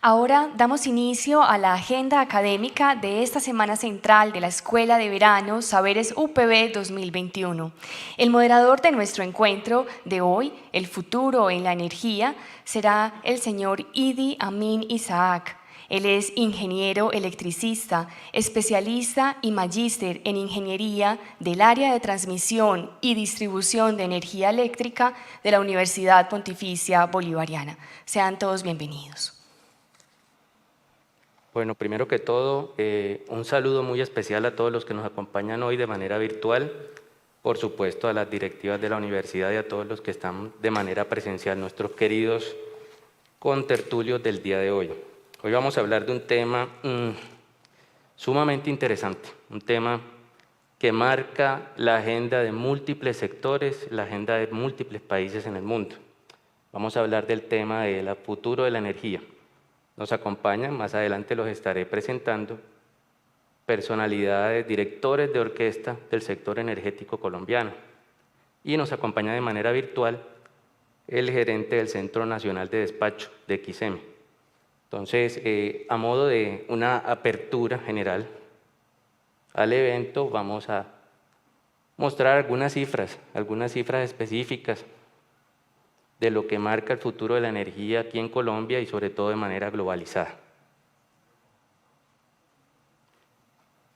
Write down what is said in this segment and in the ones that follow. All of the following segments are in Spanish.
Ahora damos inicio a la agenda académica de esta semana central de la Escuela de Verano Saberes UPB 2021. El moderador de nuestro encuentro de hoy, El futuro en la energía, será el señor Idi Amin Isaac. Él es ingeniero electricista, especialista y magíster en ingeniería del área de transmisión y distribución de energía eléctrica de la Universidad Pontificia Bolivariana. Sean todos bienvenidos. Bueno, primero que todo, un saludo muy especial a todos los que nos acompañan hoy de manera virtual, por supuesto a las directivas de la universidad y a todos los que están de manera presencial, nuestros queridos contertulios del día de hoy. Hoy vamos a hablar de un tema sumamente interesante, un tema que marca la agenda de múltiples sectores, la agenda de múltiples países en el mundo. Vamos a hablar del tema del futuro de la energía. Nos acompañan, más adelante los estaré presentando, personalidades, directores de orquesta del sector energético colombiano. Y nos acompaña de manera virtual el gerente del Centro Nacional de Despacho de XM. Entonces, a modo de una apertura general al evento, vamos a mostrar algunas cifras específicas de lo que marca el futuro de la energía aquí en Colombia y sobre todo de manera globalizada.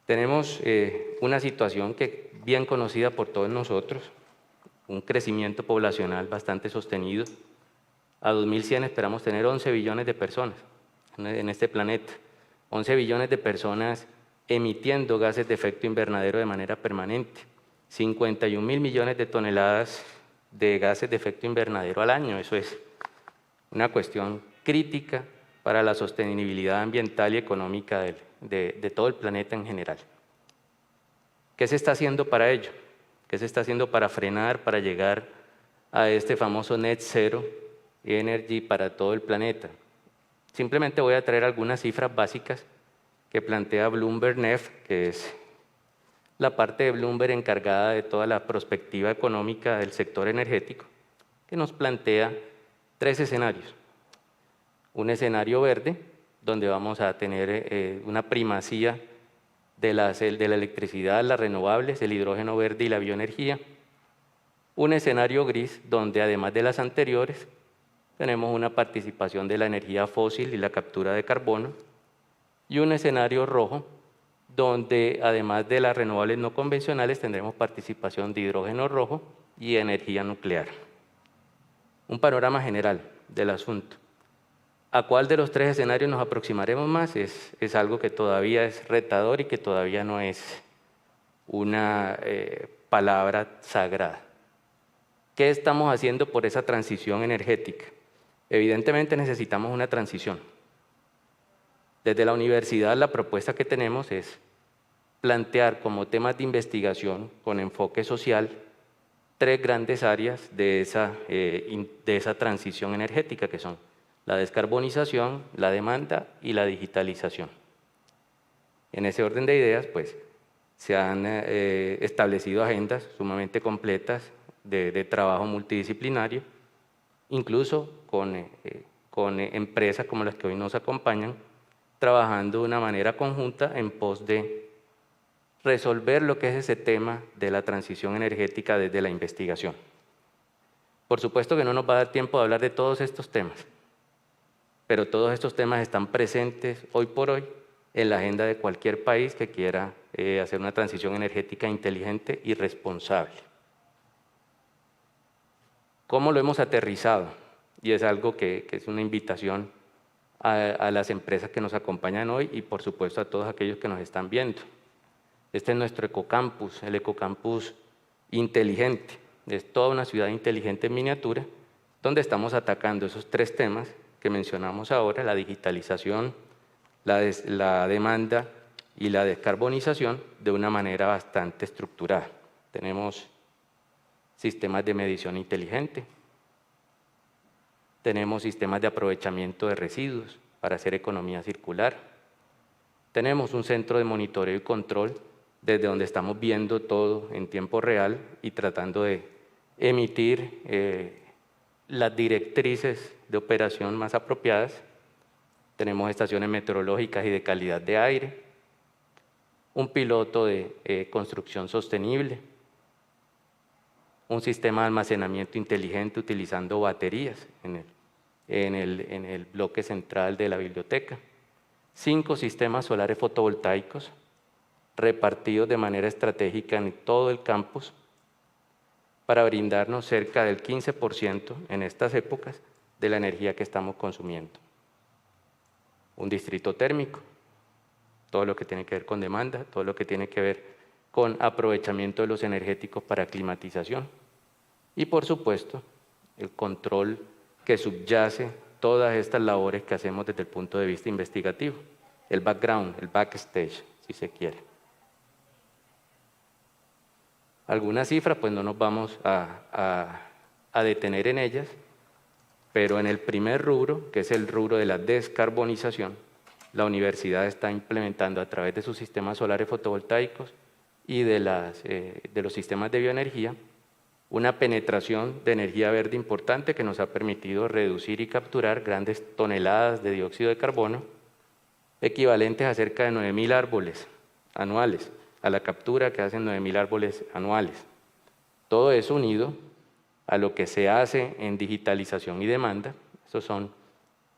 Tenemos una situación que bien conocida por todos nosotros, un crecimiento poblacional bastante sostenido. A 2100 esperamos tener 11 billones de personas en este planeta, 11 billones de personas emitiendo gases de efecto invernadero de manera permanente, 51.000 millones de toneladas de gases de efecto invernadero al año. Eso es una cuestión crítica para la sostenibilidad ambiental y económica de todo el planeta en general. ¿Qué se está haciendo para ello? ¿Qué se está haciendo para frenar, para llegar a este famoso Net Zero Energy para todo el planeta? Simplemente voy a traer algunas cifras básicas que plantea Bloomberg NEF, que es la parte de Bloomberg encargada de toda la perspectiva económica del sector energético, que nos plantea 3 escenarios. Un escenario verde, donde vamos a tener una primacía de la electricidad, las renovables, el hidrógeno verde y la bioenergía. Un escenario gris, donde además de las anteriores, tenemos una participación de la energía fósil y la captura de carbono. Y un escenario rojo, donde además de las renovables no convencionales tendremos participación de hidrógeno rojo y energía nuclear. Un panorama general del asunto. ¿A cuál de los 3 escenarios nos aproximaremos más? Es algo que todavía es retador y que todavía no es una palabra sagrada. ¿Qué estamos haciendo por esa transición energética? Evidentemente necesitamos una transición. Desde la universidad la propuesta que tenemos es plantear como temas de investigación con enfoque social 3 grandes áreas de esa transición energética, que son la descarbonización, la demanda y la digitalización. En ese orden de ideas, pues, se han establecido agendas sumamente completas de trabajo multidisciplinario, incluso con empresas como las que hoy nos acompañan, trabajando de una manera conjunta en pos de resolver lo que es ese tema de la transición energética desde la investigación. Por supuesto que no nos va a dar tiempo de hablar de todos estos temas, pero todos estos temas están presentes hoy por hoy en la agenda de cualquier país que quiera hacer una transición energética inteligente y responsable. ¿Cómo lo hemos aterrizado? Y es algo que es una invitación a las empresas que nos acompañan hoy y por supuesto a todos aquellos que nos están viendo. Este es nuestro ecocampus, el ecocampus inteligente. Es toda una ciudad inteligente en miniatura, donde estamos atacando esos 3 temas que mencionamos ahora, la digitalización, la demanda y la descarbonización, de una manera bastante estructurada. Tenemos sistemas de medición inteligente, tenemos sistemas de aprovechamiento de residuos para hacer economía circular, tenemos un centro de monitoreo y control desde donde estamos viendo todo en tiempo real y tratando de emitir las directrices de operación más apropiadas. tenemos estaciones meteorológicas y de calidad de aire, un piloto de construcción sostenible, un sistema de almacenamiento inteligente utilizando baterías en el bloque central de la biblioteca, 5 sistemas solares fotovoltaicos repartidos de manera estratégica en todo el campus para brindarnos cerca del 15% en estas épocas de la energía que estamos consumiendo. Un distrito térmico, todo lo que tiene que ver con demanda, todo lo que tiene que ver con aprovechamiento de los energéticos para climatización y, por supuesto, el control que subyace todas estas labores que hacemos desde el punto de vista investigativo, el background, el backstage, si se quiere. Algunas cifras, pues no nos vamos a detener en ellas, pero en el primer rubro, que es el rubro de la descarbonización, la universidad está implementando a través de sus sistemas solares fotovoltaicos y de los sistemas de bioenergía una penetración de energía verde importante que nos ha permitido reducir y capturar grandes toneladas de dióxido de carbono, equivalentes a cerca de 9.000 árboles anuales, a la captura que hacen 9.000 árboles anuales. Todo eso unido a lo que se hace en digitalización y demanda. Estos son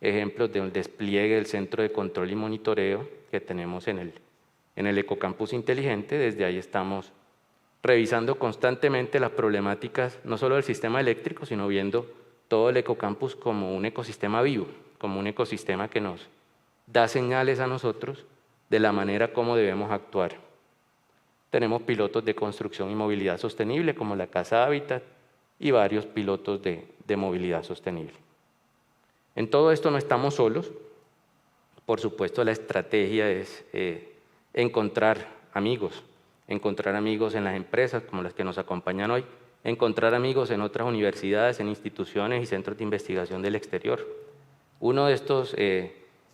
ejemplos de un despliegue del centro de control y monitoreo que tenemos en el Ecocampus Inteligente. Desde ahí estamos revisando constantemente las problemáticas, no solo del sistema eléctrico, sino viendo todo el Ecocampus como un ecosistema vivo, como un ecosistema que nos da señales a nosotros de la manera como debemos actuar. Tenemos pilotos de construcción y movilidad sostenible, como la Casa Hábitat, y varios pilotos de movilidad sostenible. En todo esto no estamos solos. Por supuesto, la estrategia es encontrar amigos en las empresas como las que nos acompañan hoy, encontrar amigos en otras universidades, en instituciones y centros de investigación del exterior. Uno de estos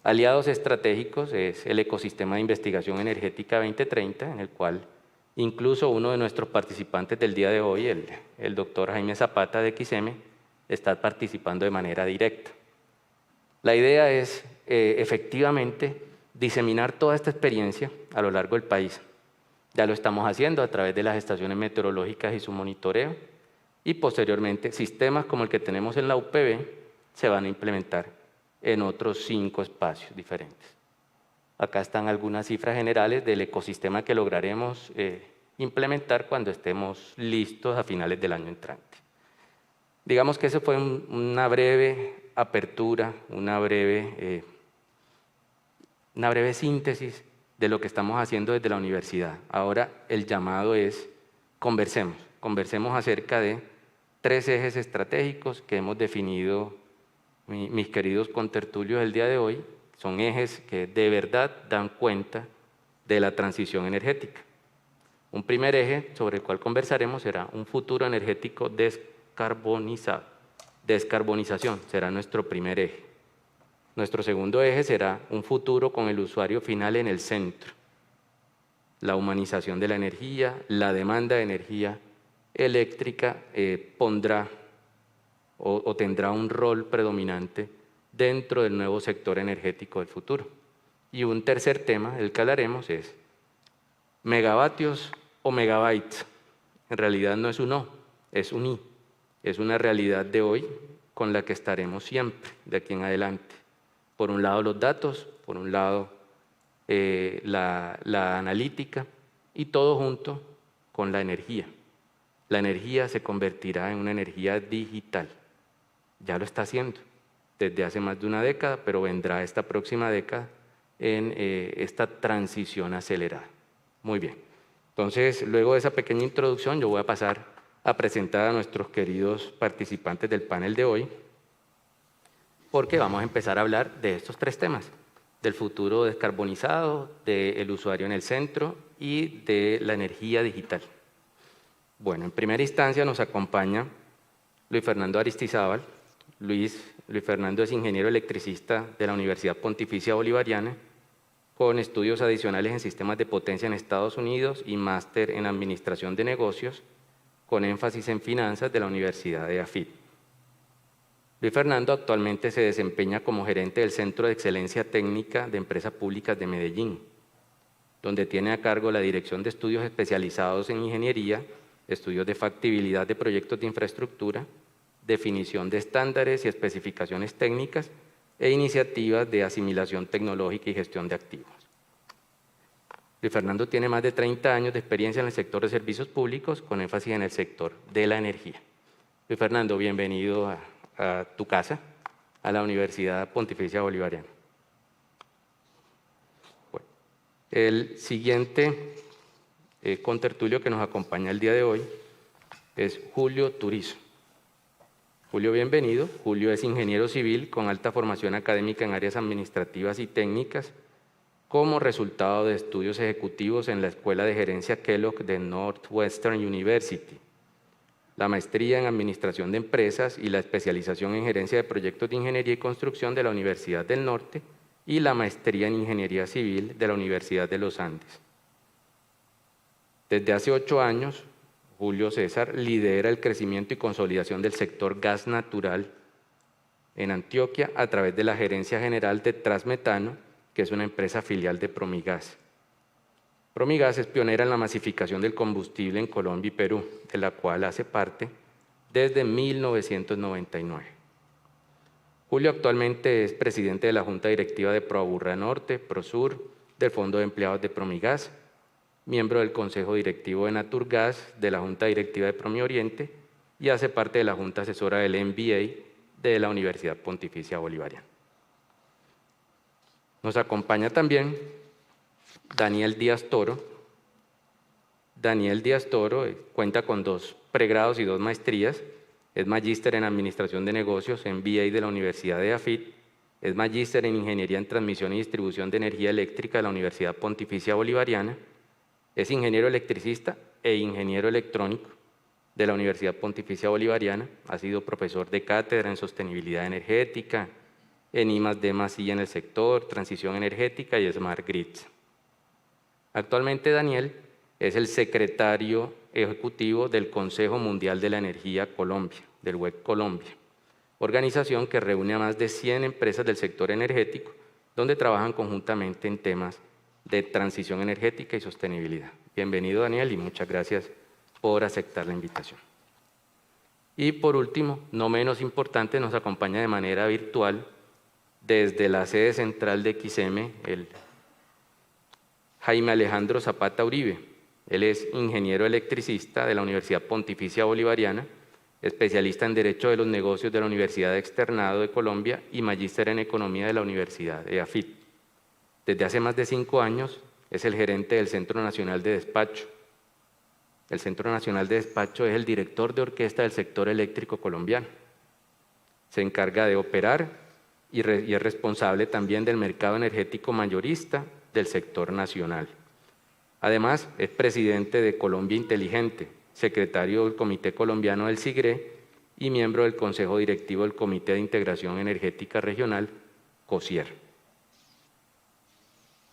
aliados estratégicos es el Ecosistema de Investigación Energética 2030, en el cual incluso uno de nuestros participantes del día de hoy, el doctor Jaime Zapata de XM, está participando de manera directa. La idea es efectivamente diseminar toda esta experiencia a lo largo del país. Ya lo estamos haciendo a través de las estaciones meteorológicas y su monitoreo, y posteriormente sistemas como el que tenemos en la UPB se van a implementar en otros 5 espacios diferentes. Acá están algunas cifras generales del ecosistema que lograremos implementar cuando estemos listos a finales del año entrante. Digamos que eso fue una breve apertura, una breve síntesis de lo que estamos haciendo desde la universidad. Ahora el llamado es conversemos acerca de 3 ejes estratégicos que hemos definido mis queridos contertulios el día de hoy. Son ejes que de verdad dan cuenta de la transición energética. Un primer eje sobre el cual conversaremos será un futuro energético descarbonizado. Descarbonización será nuestro primer eje. Nuestro segundo eje será un futuro con el usuario final en el centro. La humanización de la energía, la demanda de energía eléctrica pondrá o tendrá un rol predominante dentro del nuevo sector energético del futuro. Y un tercer tema del que hablaremos es megavatios o megabytes. En realidad no es un O, es un I. Es una realidad de hoy con la que estaremos siempre de aquí en adelante. Por un lado los datos, por un lado la analítica y todo junto con la energía. La energía se convertirá en una energía digital. Ya lo está haciendo desde hace más de una década, pero vendrá esta próxima década en esta transición acelerada. Muy bien. Entonces, luego de esa pequeña introducción, yo voy a pasar a presentar a nuestros queridos participantes del panel de hoy, porque vamos a empezar a hablar de estos 3 temas, del futuro descarbonizado, del usuario en el centro y de la energía digital. Bueno, en primera instancia nos acompaña Luis Fernando Aristizábal. Luis Fernando es ingeniero electricista de la Universidad Pontificia Bolivariana, con estudios adicionales en sistemas de potencia en Estados Unidos y máster en administración de negocios, con énfasis en finanzas de la Universidad de AFIT. Luis Fernando actualmente se desempeña como gerente del Centro de Excelencia Técnica de Empresas Públicas de Medellín, donde tiene a cargo la Dirección de Estudios Especializados en Ingeniería, estudios de factibilidad de proyectos de infraestructura, definición de estándares y especificaciones técnicas e iniciativas de asimilación tecnológica y gestión de activos. Luis Fernando tiene más de 30 años de experiencia en el sector de servicios públicos, con énfasis en el sector de la energía. Luis Fernando, bienvenido a tu casa, a la Universidad Pontificia Bolivariana. Bueno, el siguiente contertulio que nos acompaña el día de hoy es Julio Turizo. Julio, bienvenido. Julio es ingeniero civil con alta formación académica en áreas administrativas y técnicas, como resultado de estudios ejecutivos en la Escuela de Gerencia Kellogg de Northwestern University, la maestría en Administración de Empresas y la especialización en Gerencia de Proyectos de Ingeniería y Construcción de la Universidad del Norte y la maestría en Ingeniería Civil de la Universidad de los Andes. Desde hace 8 años, Julio César lidera el crecimiento y consolidación del sector gas natural en Antioquia a través de la Gerencia General de Transmetano, que es una empresa filial de Promigas. Promigas es pionera en la masificación del combustible en Colombia y Perú, de la cual hace parte desde 1999. Julio actualmente es presidente de la Junta Directiva de Proaburra Norte, Prosur, del Fondo de Empleados de Promigas, miembro del Consejo Directivo de Naturgas, de la Junta Directiva de Promioriente y hace parte de la Junta Asesora del MBA de la Universidad Pontificia Bolivariana. Nos acompaña también Daniel Díaz Toro. Daniel Díaz Toro cuenta con 2 pregrados y 2 maestrías. Es magíster en Administración de Negocios, MBA de la Universidad de AFIT. Es magíster en Ingeniería en Transmisión y Distribución de Energía Eléctrica de la Universidad Pontificia Bolivariana. Es ingeniero electricista e ingeniero electrónico de la Universidad Pontificia Bolivariana. Ha sido profesor de cátedra en Sostenibilidad Energética, en I+D+I en el sector, transición energética y Smart Grids. Actualmente Daniel es el secretario ejecutivo del Consejo Mundial de la Energía Colombia, del WEC Colombia, organización que reúne a más de 100 empresas del sector energético, donde trabajan conjuntamente en temas de transición energética y sostenibilidad. Bienvenido, Daniel, y muchas gracias por aceptar la invitación. Y por último, no menos importante, nos acompaña de manera virtual desde la sede central de XM, el Jaime Alejandro Zapata Uribe. Él es ingeniero electricista de la Universidad Pontificia Bolivariana, especialista en Derecho de los Negocios de la Universidad Externado de Colombia y magíster en Economía de la Universidad de AFIT. Desde hace más de 5 años es el gerente del Centro Nacional de Despacho. El Centro Nacional de Despacho es el director de orquesta del sector eléctrico colombiano. Se encarga de operar y es responsable también del mercado energético mayorista del sector nacional. Además, es presidente de Colombia Inteligente, secretario del Comité Colombiano del SIGRE y miembro del Consejo Directivo del Comité de Integración Energética Regional, COSIER.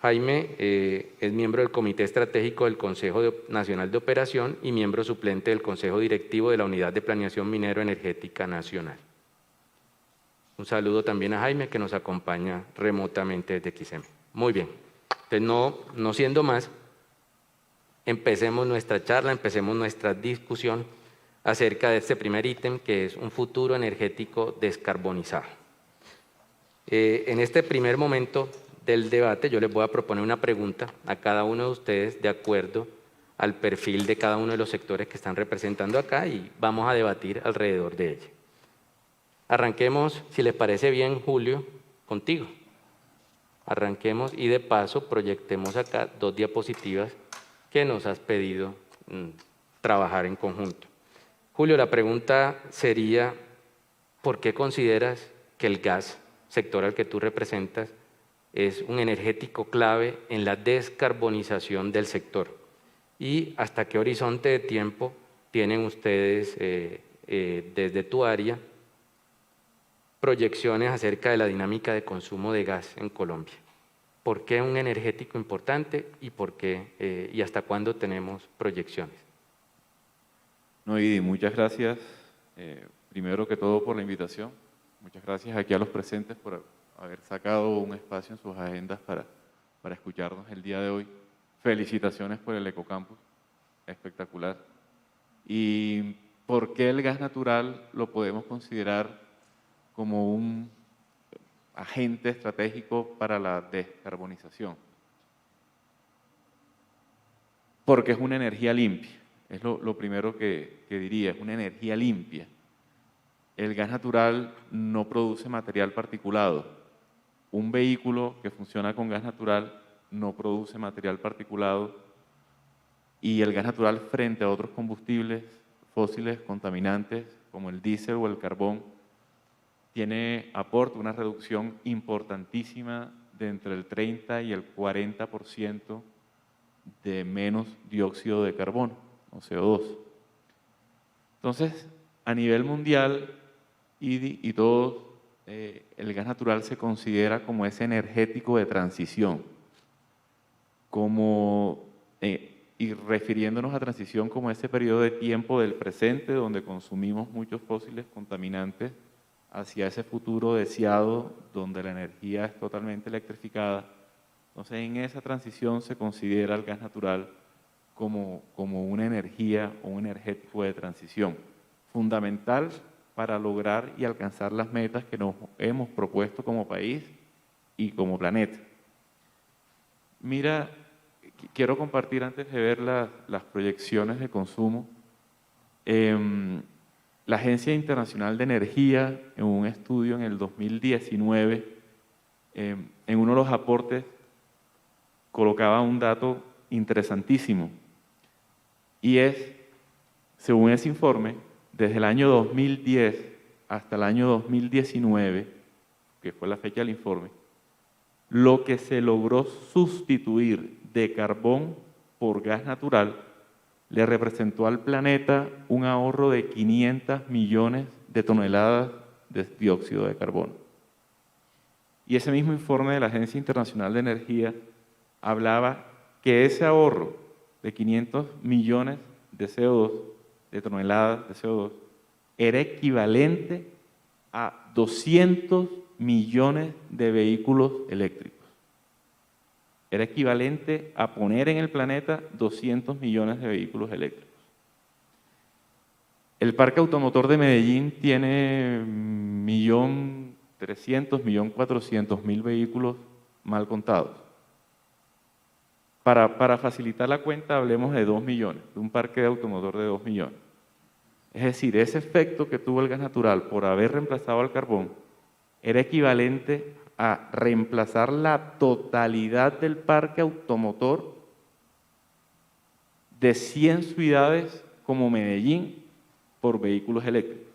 Jaime es miembro del Comité Estratégico del Consejo Nacional de Operación y miembro suplente del Consejo Directivo de la Unidad de Planeación Minero Energética Nacional. Un saludo también a Jaime, que nos acompaña remotamente desde XM. Muy bien, entonces no siendo más, empecemos nuestra charla, empecemos nuestra discusión acerca de este primer ítem, que es un futuro energético descarbonizado. En este primer momento del debate yo les voy a proponer una pregunta a cada uno de ustedes de acuerdo al perfil de cada uno de los sectores que están representando acá y vamos a debatir alrededor de ella. Arranquemos, si les parece bien, Julio, contigo. Arranquemos y de paso proyectemos acá 2 diapositivas que nos has pedido trabajar en conjunto. Julio, la pregunta sería, ¿por qué consideras que el gas, sector al que tú representas, es un energético clave en la descarbonización del sector? ¿Y hasta qué horizonte de tiempo tienen ustedes desde tu área proyecciones acerca de la dinámica de consumo de gas en Colombia? ¿Por qué un energético importante y por qué y hasta cuándo tenemos proyecciones? No, y muchas gracias, primero que todo por la invitación. Muchas gracias aquí a los presentes por haber sacado un espacio en sus agendas para escucharnos el día de hoy. Felicitaciones por el Ecocampus, espectacular. ¿Y por qué el gas natural lo podemos considerar como un agente estratégico para la descarbonización? Porque es una energía limpia, es lo primero que diría, es una energía limpia. El gas natural no produce material particulado. Un vehículo que funciona con gas natural no produce material particulado y el gas natural frente a otros combustibles fósiles contaminantes como el diésel o el carbón aporta una reducción importantísima de entre el 30 y el 40% de menos dióxido de carbono o CO2. Entonces, a nivel mundial y todos, el gas natural se considera como ese energético de transición, y refiriéndonos a transición como ese periodo de tiempo del presente donde consumimos muchos fósiles contaminantes hacia ese futuro deseado donde la energía es totalmente electrificada. Entonces, en esa transición se considera el gas natural como una energía o un energético de transición, fundamental para lograr y alcanzar las metas que nos hemos propuesto como país y como planeta. Mira, quiero compartir antes de ver las proyecciones de consumo. La Agencia Internacional de Energía, en un estudio en el 2019, en uno de los aportes, colocaba un dato interesantísimo. Y es, según ese informe, desde el año 2010 hasta el año 2019, que fue la fecha del informe, lo que se logró sustituir de carbón por gas natural le representó al planeta un ahorro de 500 millones de toneladas de dióxido de carbono. Y ese mismo informe de la Agencia Internacional de Energía hablaba que ese ahorro de 500 millones de CO2, de toneladas de CO2, era equivalente a 200 millones de vehículos eléctricos. Era equivalente a poner en el planeta 200 millones de vehículos eléctricos. El parque automotor de Medellín tiene 1.300.000, 1.400.000 vehículos mal contados. Para facilitar la cuenta, hablemos de 2 millones, de un parque de automotor de 2 millones. Es decir, ese efecto que tuvo el gas natural por haber reemplazado al carbón era equivalente a reemplazar la totalidad del parque automotor de 100 ciudades como Medellín por vehículos eléctricos.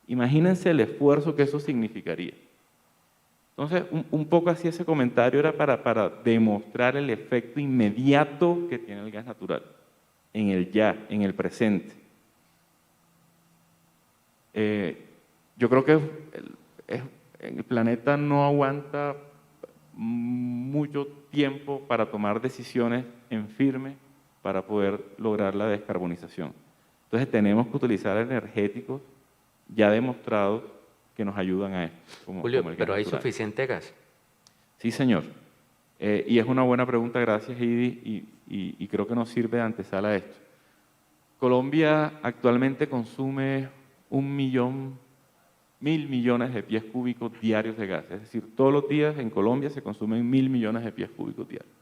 Imagínense el esfuerzo que eso significaría. Entonces, un poco así ese comentario era para demostrar el efecto inmediato que tiene el gas natural en el ya, en el presente. Yo creo que el planeta no aguanta mucho tiempo para tomar decisiones en firme para poder lograr la descarbonización. Entonces tenemos que utilizar energéticos ya demostrados que nos ayudan a esto. Julio, como el gas ¿pero hay natural. suficiente gas? Sí, señor. Y es una buena pregunta, gracias, Idi, y creo que nos sirve de antesala a esto. Colombia actualmente consume 1.000.000 millones de pies cúbicos diarios de gas. Es decir, todos los días en Colombia se consumen 1.000 millones de pies cúbicos diarios.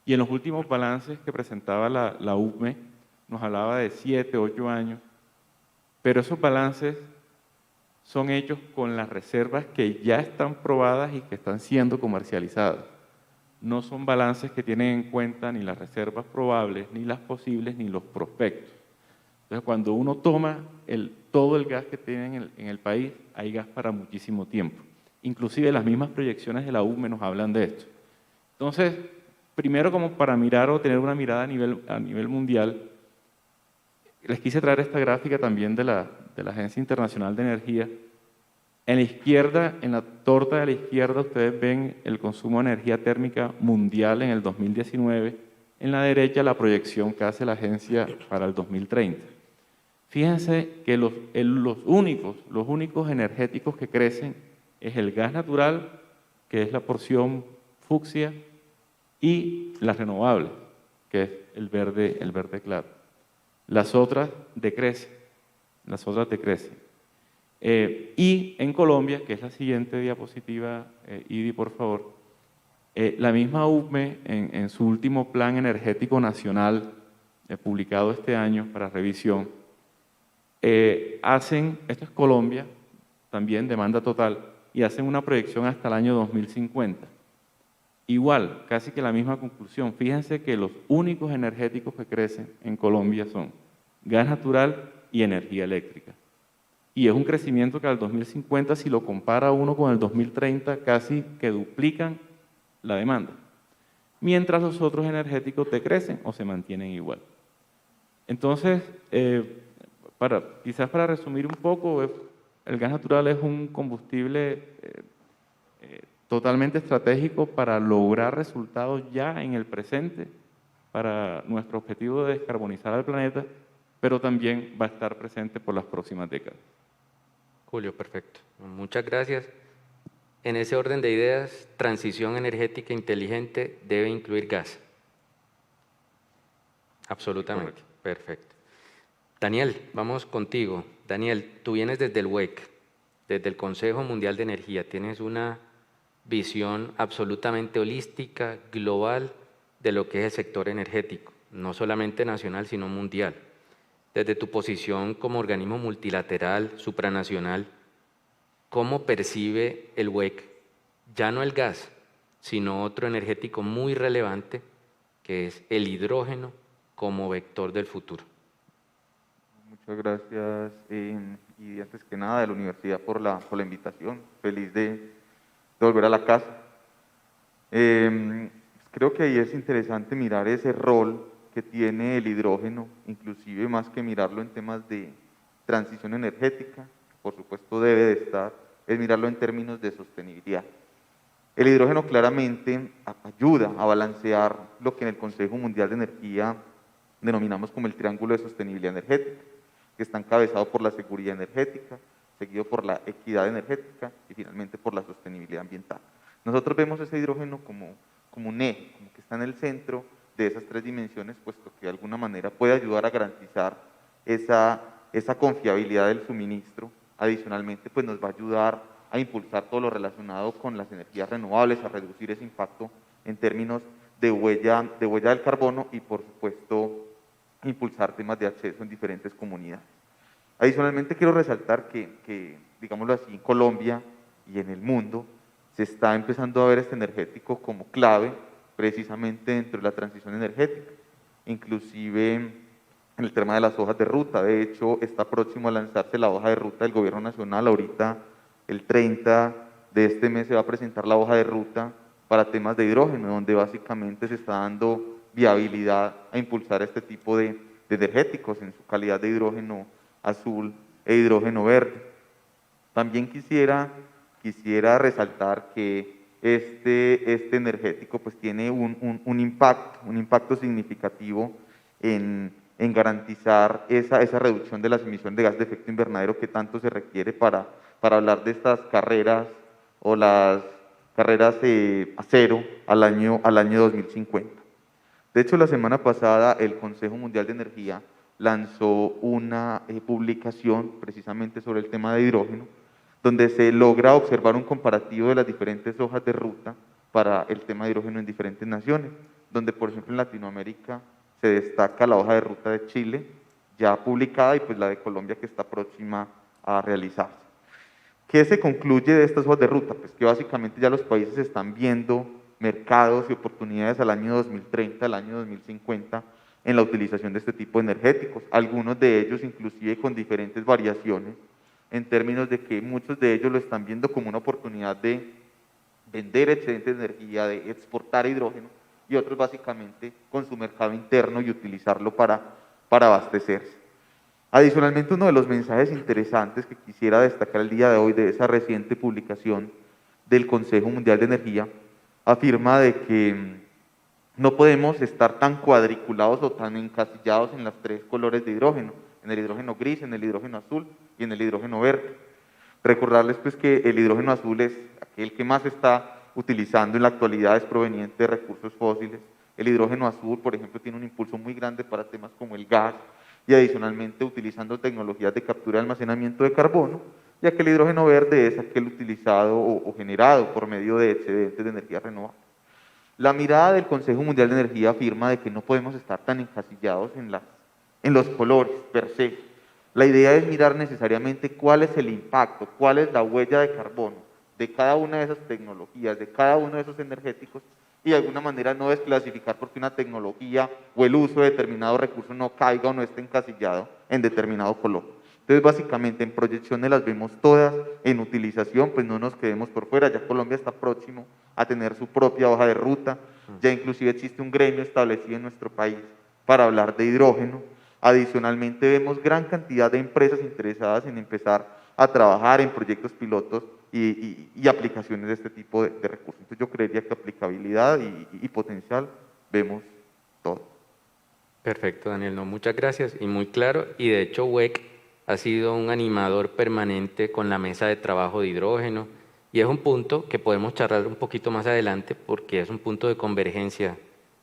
Y en los últimos balances que presentaba la UPME, nos hablaba de 7, 8 años, pero esos balances son hechos con las reservas que ya están probadas y que están siendo comercializadas. No son balances que tienen en cuenta ni las reservas probables, ni las posibles, ni los prospectos. Entonces, cuando uno toma todo el gas que tienen en el país, hay gas para muchísimo tiempo. Inclusive las mismas proyecciones de la UPME nos hablan de esto. Entonces, primero, como para mirar o tener una mirada a nivel mundial, les quise traer esta gráfica también de la Agencia Internacional de Energía. En la izquierda, en la torta de la izquierda, ustedes ven el consumo de energía térmica mundial en el 2019. En la derecha, la proyección que hace la agencia para el 2030. Fíjense que los únicos energéticos que crecen es el gas natural, que es la porción fucsia, y las renovables, que es el verde claro. Las otras decrecen. Y en Colombia, que es la siguiente diapositiva, Idi, por favor, la misma UPME en su último Plan Energético Nacional, publicado este año para revisión, esto es Colombia, también demanda total, y hacen una proyección hasta el año 2050. Igual, casi que la misma conclusión. Fíjense que los únicos energéticos que crecen en Colombia son gas natural y energía eléctrica. Y es un crecimiento que al 2050, si lo compara uno con el 2030, casi que duplican la demanda. Mientras los otros energéticos decrecen o se mantienen igual. Entonces, quizás para resumir un poco, el gas natural es un combustible totalmente estratégico para lograr resultados ya en el presente, para nuestro objetivo de descarbonizar al planeta, pero también va a estar presente por las próximas décadas. Julio, perfecto. Muchas gracias. En ese orden de ideas, transición energética inteligente debe incluir gas. Absolutamente. Correcto. Perfecto. Daniel, vamos contigo. Daniel, tú vienes desde el WEC, desde el Consejo Mundial de Energía. Tienes una visión absolutamente holística, global, de lo que es el sector energético, no solamente nacional, sino mundial. Desde tu posición como organismo multilateral, supranacional, ¿cómo percibe el WEC, ya no el gas, sino otro energético muy relevante, que es el hidrógeno como vector del futuro? Muchas gracias, y antes que nada de la universidad por la invitación. Feliz de volver a la casa. Creo que ahí es interesante mirar ese rol que tiene el hidrógeno, inclusive más que mirarlo en temas de transición energética, por supuesto debe de estar, es mirarlo en términos de sostenibilidad. El hidrógeno claramente ayuda a balancear lo que en el Consejo Mundial de Energía denominamos como el triángulo de sostenibilidad energética, que está encabezado por la seguridad energética, seguido por la equidad energética y finalmente por la sostenibilidad ambiental. Nosotros vemos ese hidrógeno como un eje, como que está en el centro de esas tres dimensiones, puesto que de alguna manera puede ayudar a garantizar esa confiabilidad del suministro. Adicionalmente, pues nos va a ayudar a impulsar todo lo relacionado con las energías renovables, a reducir ese impacto en términos de huella del carbono y, por supuesto, impulsar temas de acceso en diferentes comunidades. Adicionalmente, quiero resaltar que, digámoslo así, en Colombia y en el mundo se está empezando a ver este energético como clave precisamente dentro de la transición energética, inclusive en el tema de las hojas de ruta. De hecho, está próximo a lanzarse la hoja de ruta del Gobierno Nacional. Ahorita, el 30 de este mes, se va a presentar la hoja de ruta para temas de hidrógeno, donde básicamente se está dando viabilidad a impulsar este tipo de energéticos en su calidad de hidrógeno azul e hidrógeno verde. También quisiera resaltar que este energético pues tiene un impacto significativo en garantizar esa reducción de las emisiones de gas de efecto invernadero que tanto se requiere para hablar de estas carreras o las carreras a cero al año 2050. De hecho, la semana pasada el Consejo Mundial de Energía lanzó una publicación precisamente sobre el tema de hidrógeno, donde se logra observar un comparativo de las diferentes hojas de ruta para el tema de hidrógeno en diferentes naciones, donde por ejemplo en Latinoamérica se destaca la hoja de ruta de Chile ya publicada y pues la de Colombia que está próxima a realizarse. ¿Qué se concluye de estas hojas de ruta? Pues que básicamente ya los países están viendo mercados y oportunidades al año 2030, al año 2050 en la utilización de este tipo de energéticos, algunos de ellos inclusive con diferentes variaciones, en términos de que muchos de ellos lo están viendo como una oportunidad de vender excedente de energía, de exportar hidrógeno, y otros básicamente con su mercado interno y utilizarlo para abastecerse. Adicionalmente, uno de los mensajes interesantes que quisiera destacar el día de hoy de esa reciente publicación del Consejo Mundial de Energía afirma de que no podemos estar tan cuadriculados o tan encasillados en los tres colores de hidrógeno, en el hidrógeno gris, en el hidrógeno azul y en el hidrógeno verde. Recordarles pues que el hidrógeno azul es aquel que más se está utilizando en la actualidad, es proveniente de recursos fósiles. El hidrógeno azul, por ejemplo, tiene un impulso muy grande para temas como el gas y adicionalmente utilizando tecnologías de captura y almacenamiento de carbono, ya que el hidrógeno verde es aquel utilizado o generado por medio de excedentes de energía renovable. La mirada del Consejo Mundial de Energía afirma de que no podemos estar tan encasillados en los colores per se. La idea es mirar necesariamente cuál es el impacto, cuál es la huella de carbono de cada una de esas tecnologías, de cada uno de esos energéticos, y de alguna manera no desclasificar porque una tecnología o el uso de determinado recurso no caiga o no esté encasillado en determinado color. Entonces, básicamente, en proyecciones las vemos todas, en utilización, pues no nos quedemos por fuera, ya Colombia está próximo a tener su propia hoja de ruta, ya inclusive existe un gremio establecido en nuestro país para hablar de hidrógeno. Adicionalmente, vemos gran cantidad de empresas interesadas en empezar a trabajar en proyectos pilotos y aplicaciones de este tipo de recursos. Entonces, yo creería que aplicabilidad y potencial vemos todo. Perfecto, Daniel. No, muchas gracias y muy claro. Y de hecho, WEC ha sido un animador permanente con la mesa de trabajo de hidrógeno y es un punto que podemos charlar un poquito más adelante porque es un punto de convergencia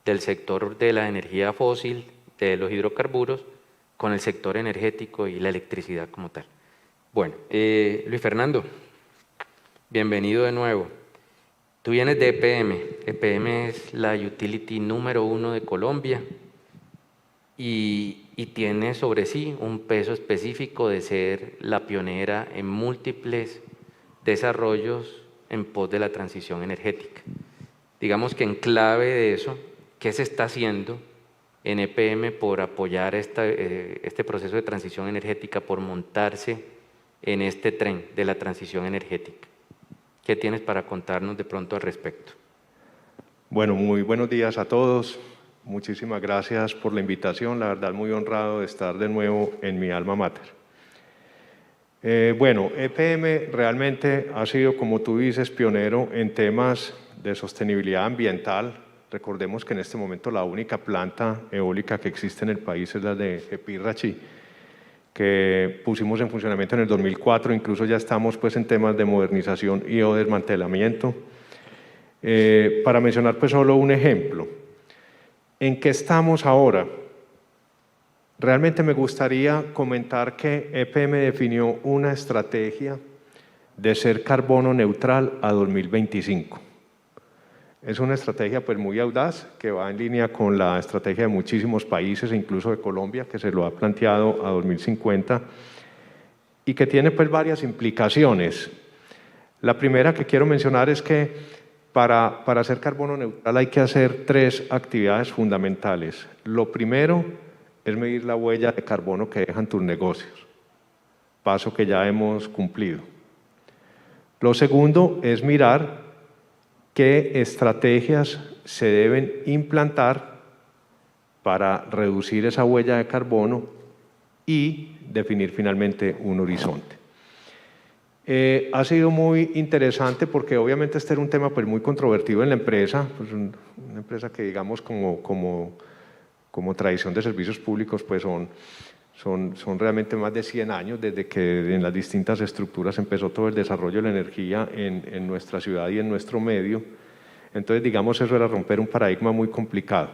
del sector de la energía fósil, de los hidrocarburos, con el sector energético y la electricidad como tal. Bueno, Luis Fernando, bienvenido de nuevo. Tú vienes de EPM. EPM es la utility número 1 de Colombia y tiene sobre sí un peso específico de ser la pionera en múltiples desarrollos en pos de la transición energética. Digamos que en clave de eso, ¿qué se está haciendo en EPM por apoyar este proceso de transición energética, por montarse en este tren de la transición energética? ¿Qué tienes para contarnos de pronto al respecto? Bueno, muy buenos días a todos. Muchísimas gracias por la invitación. La verdad, muy honrado de estar de nuevo en mi alma mater. Bueno, EPM realmente ha sido, como tú dices, pionero en temas de sostenibilidad ambiental. Recordemos que en este momento la única planta eólica que existe en el país es la de Epirrachi, que pusimos en funcionamiento en el 2004, incluso ya estamos pues en temas de modernización y o desmantelamiento. Para mencionar pues solo un ejemplo, ¿en qué estamos ahora? Realmente me gustaría comentar que EPM definió una estrategia de ser carbono neutral a 2025. Es una estrategia pues muy audaz que va en línea con la estrategia de muchísimos países, incluso de Colombia, que se lo ha planteado a 2050 y que tiene pues varias implicaciones. La primera que quiero mencionar es que para ser carbono neutral hay que hacer 3 actividades fundamentales. Lo primero es medir la huella de carbono que dejan tus negocios, paso que ya hemos cumplido. Lo segundo es mirar qué estrategias se deben implantar para reducir esa huella de carbono y definir finalmente un horizonte. Ha sido muy interesante porque obviamente este era un tema pues muy controvertido en la empresa, pues una empresa que digamos como tradición de servicios públicos pues son realmente más de 100 años desde que en las distintas estructuras empezó todo el desarrollo de la energía en nuestra ciudad y en nuestro medio. Entonces, digamos, eso era romper un paradigma muy complicado.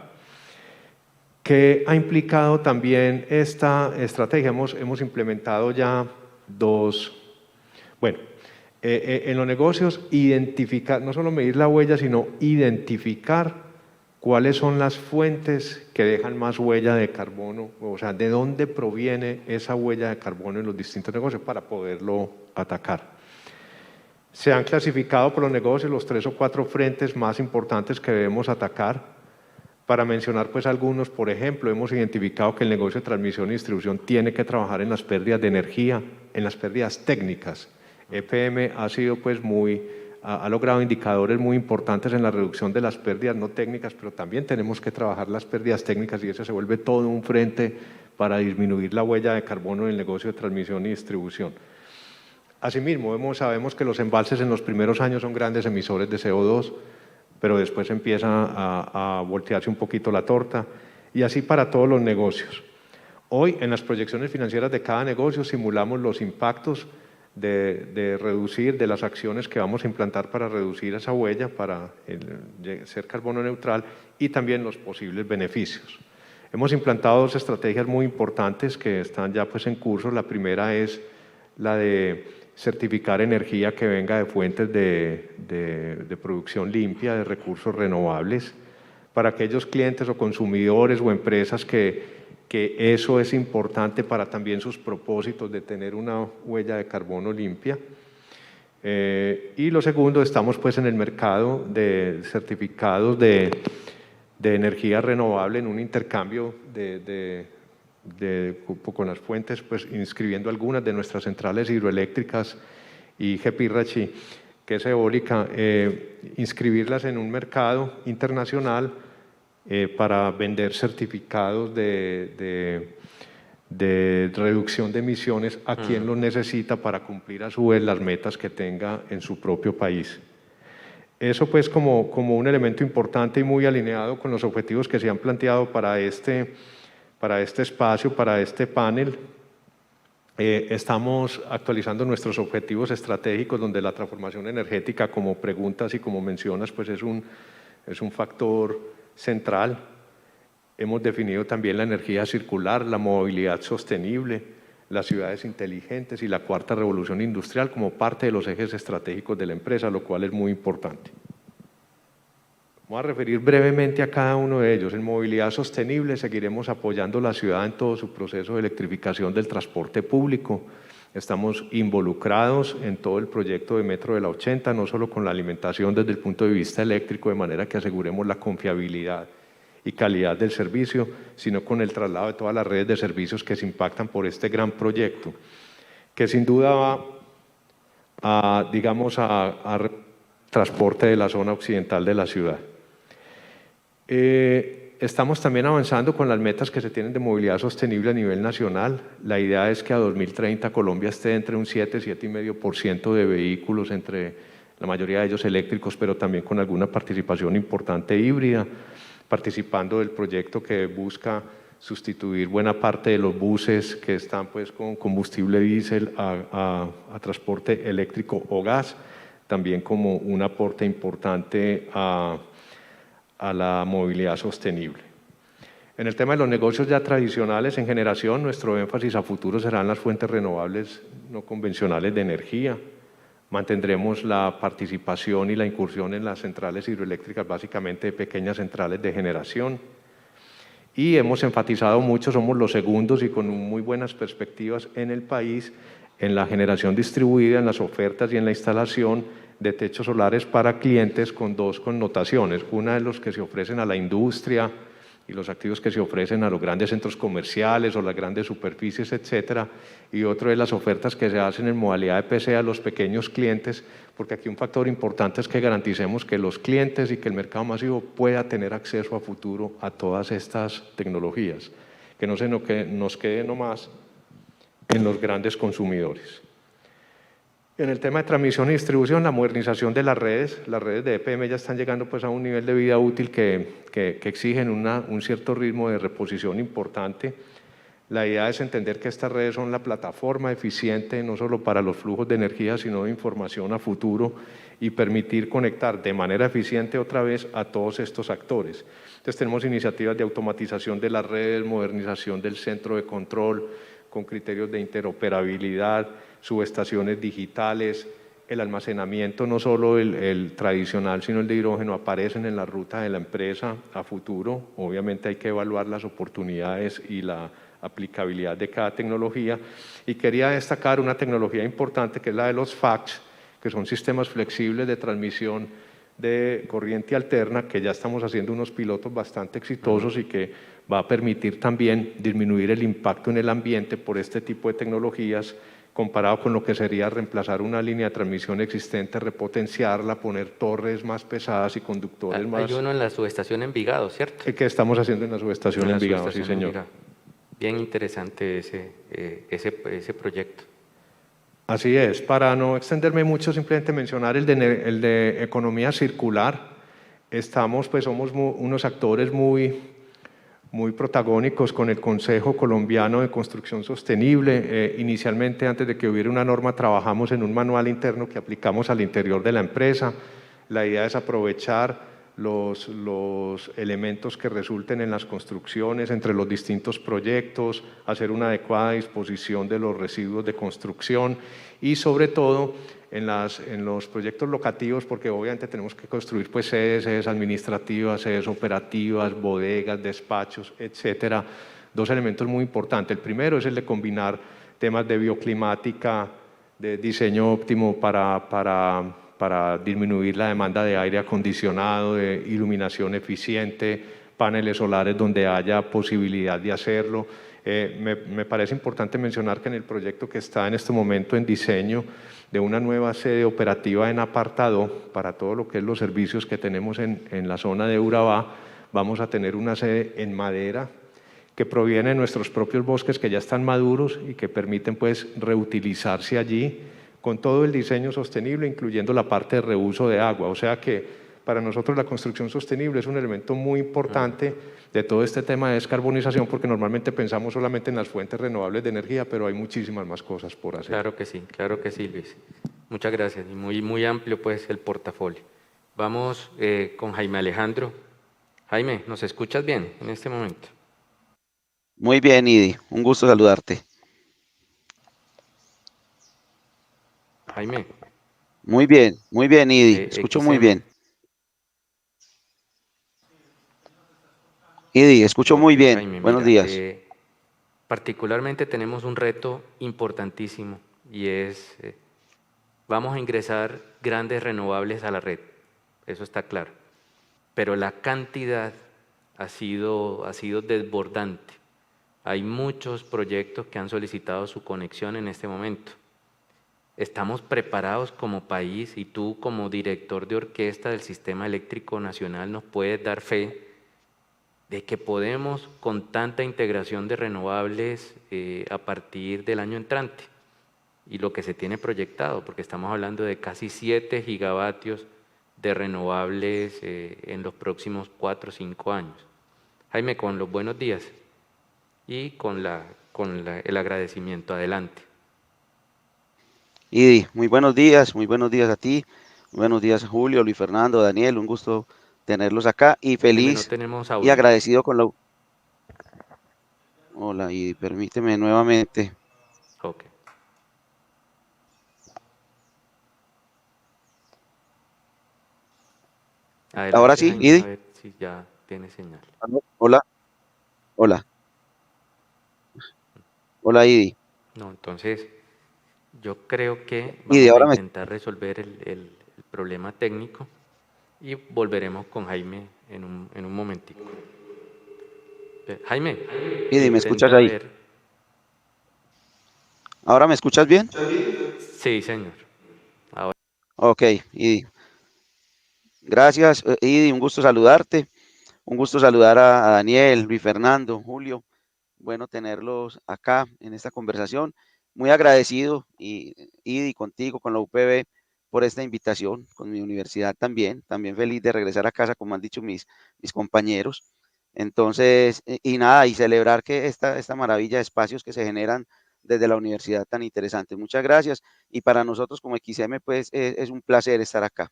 ¿Qué ha implicado también esta estrategia? Hemos implementado ya 2. Bueno, en los negocios, identificar, no solo medir la huella, sino identificar cuáles son las fuentes que dejan más huella de carbono, o sea, de dónde proviene esa huella de carbono en los distintos negocios para poderlo atacar. Se han clasificado por los negocios los 3 o 4 frentes más importantes que debemos atacar. Para mencionar pues algunos, por ejemplo, hemos identificado que el negocio de transmisión y distribución tiene que trabajar en las pérdidas de energía, en las pérdidas técnicas. EPM ha sido pues ha logrado indicadores muy importantes en la reducción de las pérdidas no técnicas, pero también tenemos que trabajar las pérdidas técnicas y eso se vuelve todo un frente para disminuir la huella de carbono en el negocio de transmisión y distribución. Asimismo, sabemos que los embalses en los primeros años son grandes emisores de CO2, pero después empieza a voltearse un poquito la torta y así para todos los negocios. Hoy, en las proyecciones financieras de cada negocio, simulamos los impactos de reducir, de las acciones que vamos a implantar para reducir esa huella, para ser carbono neutral, y también los posibles beneficios. Hemos implantado dos estrategias muy importantes que están ya pues en curso. La primera es la de certificar energía que venga de fuentes de producción limpia, de recursos renovables, para aquellos clientes o consumidores o empresas que eso es importante para también sus propósitos de tener una huella de carbono limpia. Y lo segundo, estamos pues en el mercado de certificados de energía renovable en un intercambio con las fuentes, pues inscribiendo algunas de nuestras centrales hidroeléctricas y Gepirrachi, que es eólica, inscribirlas en un mercado internacional para vender certificados de reducción de emisiones a quien los necesita para cumplir a su vez las metas que tenga en su propio país. Eso pues como un elemento importante y muy alineado con los objetivos que se han planteado para este espacio, para este panel. Estamos actualizando nuestros objetivos estratégicos, donde la transformación energética, como preguntas y como mencionas, pues es un factor central. Hemos definido también la energía circular, la movilidad sostenible, las ciudades inteligentes y la cuarta revolución industrial como parte de los ejes estratégicos de la empresa, lo cual es muy importante. Vamos a referir brevemente a cada uno de ellos. En movilidad sostenible seguiremos apoyando la ciudad en todo su proceso de electrificación del transporte público. Estamos involucrados en todo el proyecto de Metro de la 80, no solo con la alimentación desde el punto de vista eléctrico, de manera que aseguremos la confiabilidad y calidad del servicio, sino con el traslado de todas las redes de servicios que se impactan por este gran proyecto, que sin duda va a transporte de la zona occidental de la ciudad. Estamos también avanzando con las metas que se tienen de movilidad sostenible a nivel nacional. La idea es que a 2030 Colombia esté entre un 7–7,5% de vehículos, entre la mayoría de ellos eléctricos, pero también con alguna participación importante híbrida, participando del proyecto que busca sustituir buena parte de los buses que están pues con combustible diésel a transporte eléctrico o gas, también como un aporte importante a la movilidad sostenible. En el tema de los negocios ya tradicionales en generación, nuestro énfasis a futuro serán las fuentes renovables no convencionales de energía. Mantendremos la participación y la incursión en las centrales hidroeléctricas, básicamente de pequeñas centrales de generación. Y hemos enfatizado mucho, somos los segundos y con muy buenas perspectivas en el país, en la generación distribuida, en las ofertas y en la instalación de techos solares para clientes con dos connotaciones. Una de los que se ofrecen a la industria y los activos que se ofrecen a los grandes centros comerciales o las grandes superficies, etcétera, y otro de las ofertas que se hacen en modalidad de PC a los pequeños clientes, porque aquí un factor importante es que garanticemos que los clientes y que el mercado masivo pueda tener acceso a futuro a todas estas tecnologías, que no se nos quede nomás en los grandes consumidores. En el tema de transmisión y distribución, la modernización de las redes de EPM ya están llegando pues a un nivel de vida útil que exigen un cierto ritmo de reposición importante. La idea es entender que estas redes son la plataforma eficiente no solo para los flujos de energía, sino de información a futuro y permitir conectar de manera eficiente otra vez a todos estos actores. Entonces tenemos iniciativas de automatización de las redes, modernización del centro de control con criterios de interoperabilidad, subestaciones digitales, el almacenamiento, no solo el tradicional, sino el de hidrógeno, aparecen en la ruta de la empresa a futuro. Obviamente hay que evaluar las oportunidades y la aplicabilidad de cada tecnología. Y quería destacar una tecnología importante que es la de los FACTS, que son sistemas flexibles de transmisión de corriente alterna, que ya estamos haciendo unos pilotos bastante exitosos y que va a permitir también disminuir el impacto en el ambiente por este tipo de tecnologías, comparado con lo que sería reemplazar una línea de transmisión existente, repotenciarla, poner torres más pesadas y conductores más... Hay uno en la subestación Envigado, ¿cierto? ¿Qué estamos haciendo en la subestación Envigado? Sí, señor. Envigado. Bien interesante ese proyecto. Así es. Para no extenderme mucho, simplemente mencionar el de economía circular. Somos unos actores muy muy protagónicos con el Consejo Colombiano de Construcción Sostenible. Inicialmente, antes de que hubiera una norma, trabajamos en un manual interno que aplicamos al interior de la empresa. La idea es aprovechar los elementos que resulten en las construcciones entre los distintos proyectos, hacer una adecuada disposición de los residuos de construcción y sobre todo en los proyectos locativos, porque obviamente tenemos que construir pues sedes administrativas, sedes operativas, bodegas, despachos, etcétera. Dos elementos muy importantes. El primero es el de combinar temas de bioclimática, de diseño óptimo para disminuir la demanda de aire acondicionado, de iluminación eficiente, paneles solares donde haya posibilidad de hacerlo. Me parece importante mencionar que en el proyecto que está en este momento en diseño de una nueva sede operativa en Apartadó, para todo lo que es los servicios que tenemos en la zona de Urabá, vamos a tener una sede en madera que proviene de nuestros propios bosques que ya están maduros y que permiten pues reutilizarse allí con todo el diseño sostenible, incluyendo la parte de reuso de agua. O sea que para nosotros la construcción sostenible es un elemento muy importante de todo este tema de descarbonización, porque normalmente pensamos solamente en las fuentes renovables de energía, pero hay muchísimas más cosas por hacer. Claro que sí, Luis. Muchas gracias y muy amplio pues el portafolio. Vamos con Jaime Alejandro. Jaime, ¿nos escuchas bien en este momento? Muy bien, Idi, un gusto saludarte. Jaime. Muy bien, Idi, escucho muy bien. Idi, escucho muy bien. Jaime, buenos mira, días. Particularmente tenemos un reto importantísimo y es, vamos a ingresar grandes renovables a la red, eso está claro, pero la cantidad ha sido desbordante. Hay muchos proyectos que han solicitado su conexión en este momento. Estamos preparados como país y tú como director de orquesta del Sistema Eléctrico Nacional nos puedes dar fe de que podemos con tanta integración de renovables a partir del año entrante y lo que se tiene proyectado, porque estamos hablando de casi 7 gigavatios de renovables en los próximos 4 o 5 años. Jaime, con los buenos días y con el agradecimiento. Adelante. Idi, muy buenos días a ti, muy buenos días a Julio, Luis Fernando, Daniel, un gusto tenerlos acá y feliz y agradecido con la... Hola, Idi, permíteme nuevamente. Ok. Adelante, Ahora sí, Jaime, Idi. a ver si ya tiene señal. Hola, Idi. No, entonces yo creo que Idi, vamos a ahora intentar resolver el problema técnico y volveremos con Jaime en un momentico. Jaime, Idi, ¿me escuchas ahí? ¿Ahora me escuchas bien? Sí, señor. Ahora. Ok, Idi. Gracias, Idi, un gusto saludarte. Un gusto saludar a Daniel, Luis Fernando, Julio. Bueno tenerlos acá en esta conversación. Muy agradecido, Idi, contigo, con la UPB, por esta invitación, con mi universidad también feliz de regresar a casa, como han dicho mis compañeros. Entonces, y celebrar que esta maravilla de espacios que se generan desde la universidad tan interesante. Muchas gracias. Y para nosotros como XM, pues es un placer estar acá.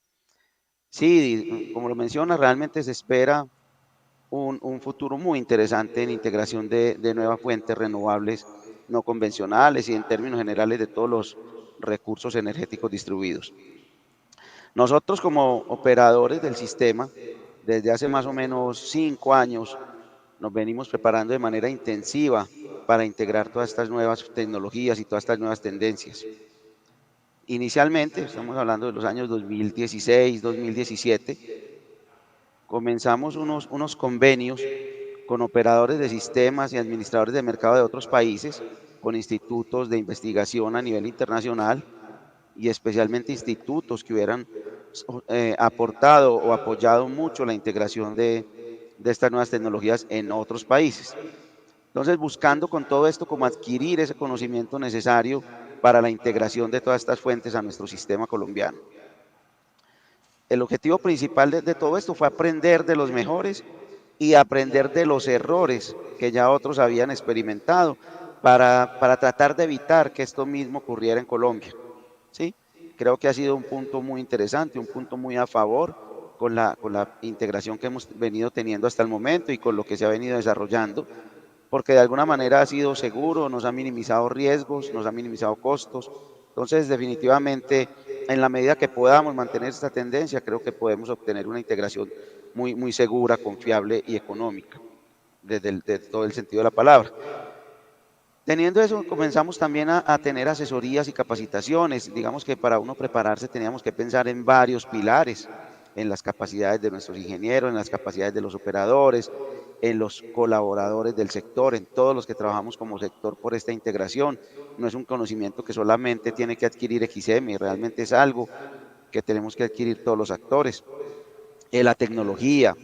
Sí, como lo mencionas, realmente se espera un futuro muy interesante en integración de nuevas fuentes renovables no convencionales y en términos generales de todos los recursos energéticos distribuidos. Nosotros como operadores del sistema, desde hace más o menos 5 años, nos venimos preparando de manera intensiva para integrar todas estas nuevas tecnologías y todas estas nuevas tendencias. Inicialmente, estamos hablando de los años 2016, 2017, comenzamos unos convenios con operadores de sistemas y administradores de mercado de otros países, con institutos de investigación a nivel internacional y especialmente institutos que hubieran aportado o apoyado mucho la integración de estas nuevas tecnologías en otros países. Entonces, buscando con todo esto como adquirir ese conocimiento necesario para la integración de todas estas fuentes a nuestro sistema colombiano. El objetivo principal de todo esto fue aprender de los mejores y aprender de los errores que ya otros habían experimentado para tratar de evitar que esto mismo ocurriera en Colombia. ¿Sí? Creo que ha sido un punto muy interesante, un punto muy a favor con la integración que hemos venido teniendo hasta el momento y con lo que se ha venido desarrollando, porque de alguna manera ha sido seguro, nos ha minimizado riesgos, nos ha minimizado costos. Entonces, definitivamente, en la medida que podamos mantener esta tendencia, creo que podemos obtener una integración muy segura, confiable y económica, desde todo el sentido de la palabra. Teniendo eso, comenzamos también a tener asesorías y capacitaciones. Digamos que para uno prepararse teníamos que pensar en varios pilares, en las capacidades de nuestros ingenieros, en las capacidades de los operadores, en los colaboradores del sector, en todos los que trabajamos como sector por esta integración. No es un conocimiento que solamente tiene que adquirir XM, realmente es algo que tenemos que adquirir todos los actores. La tecnología,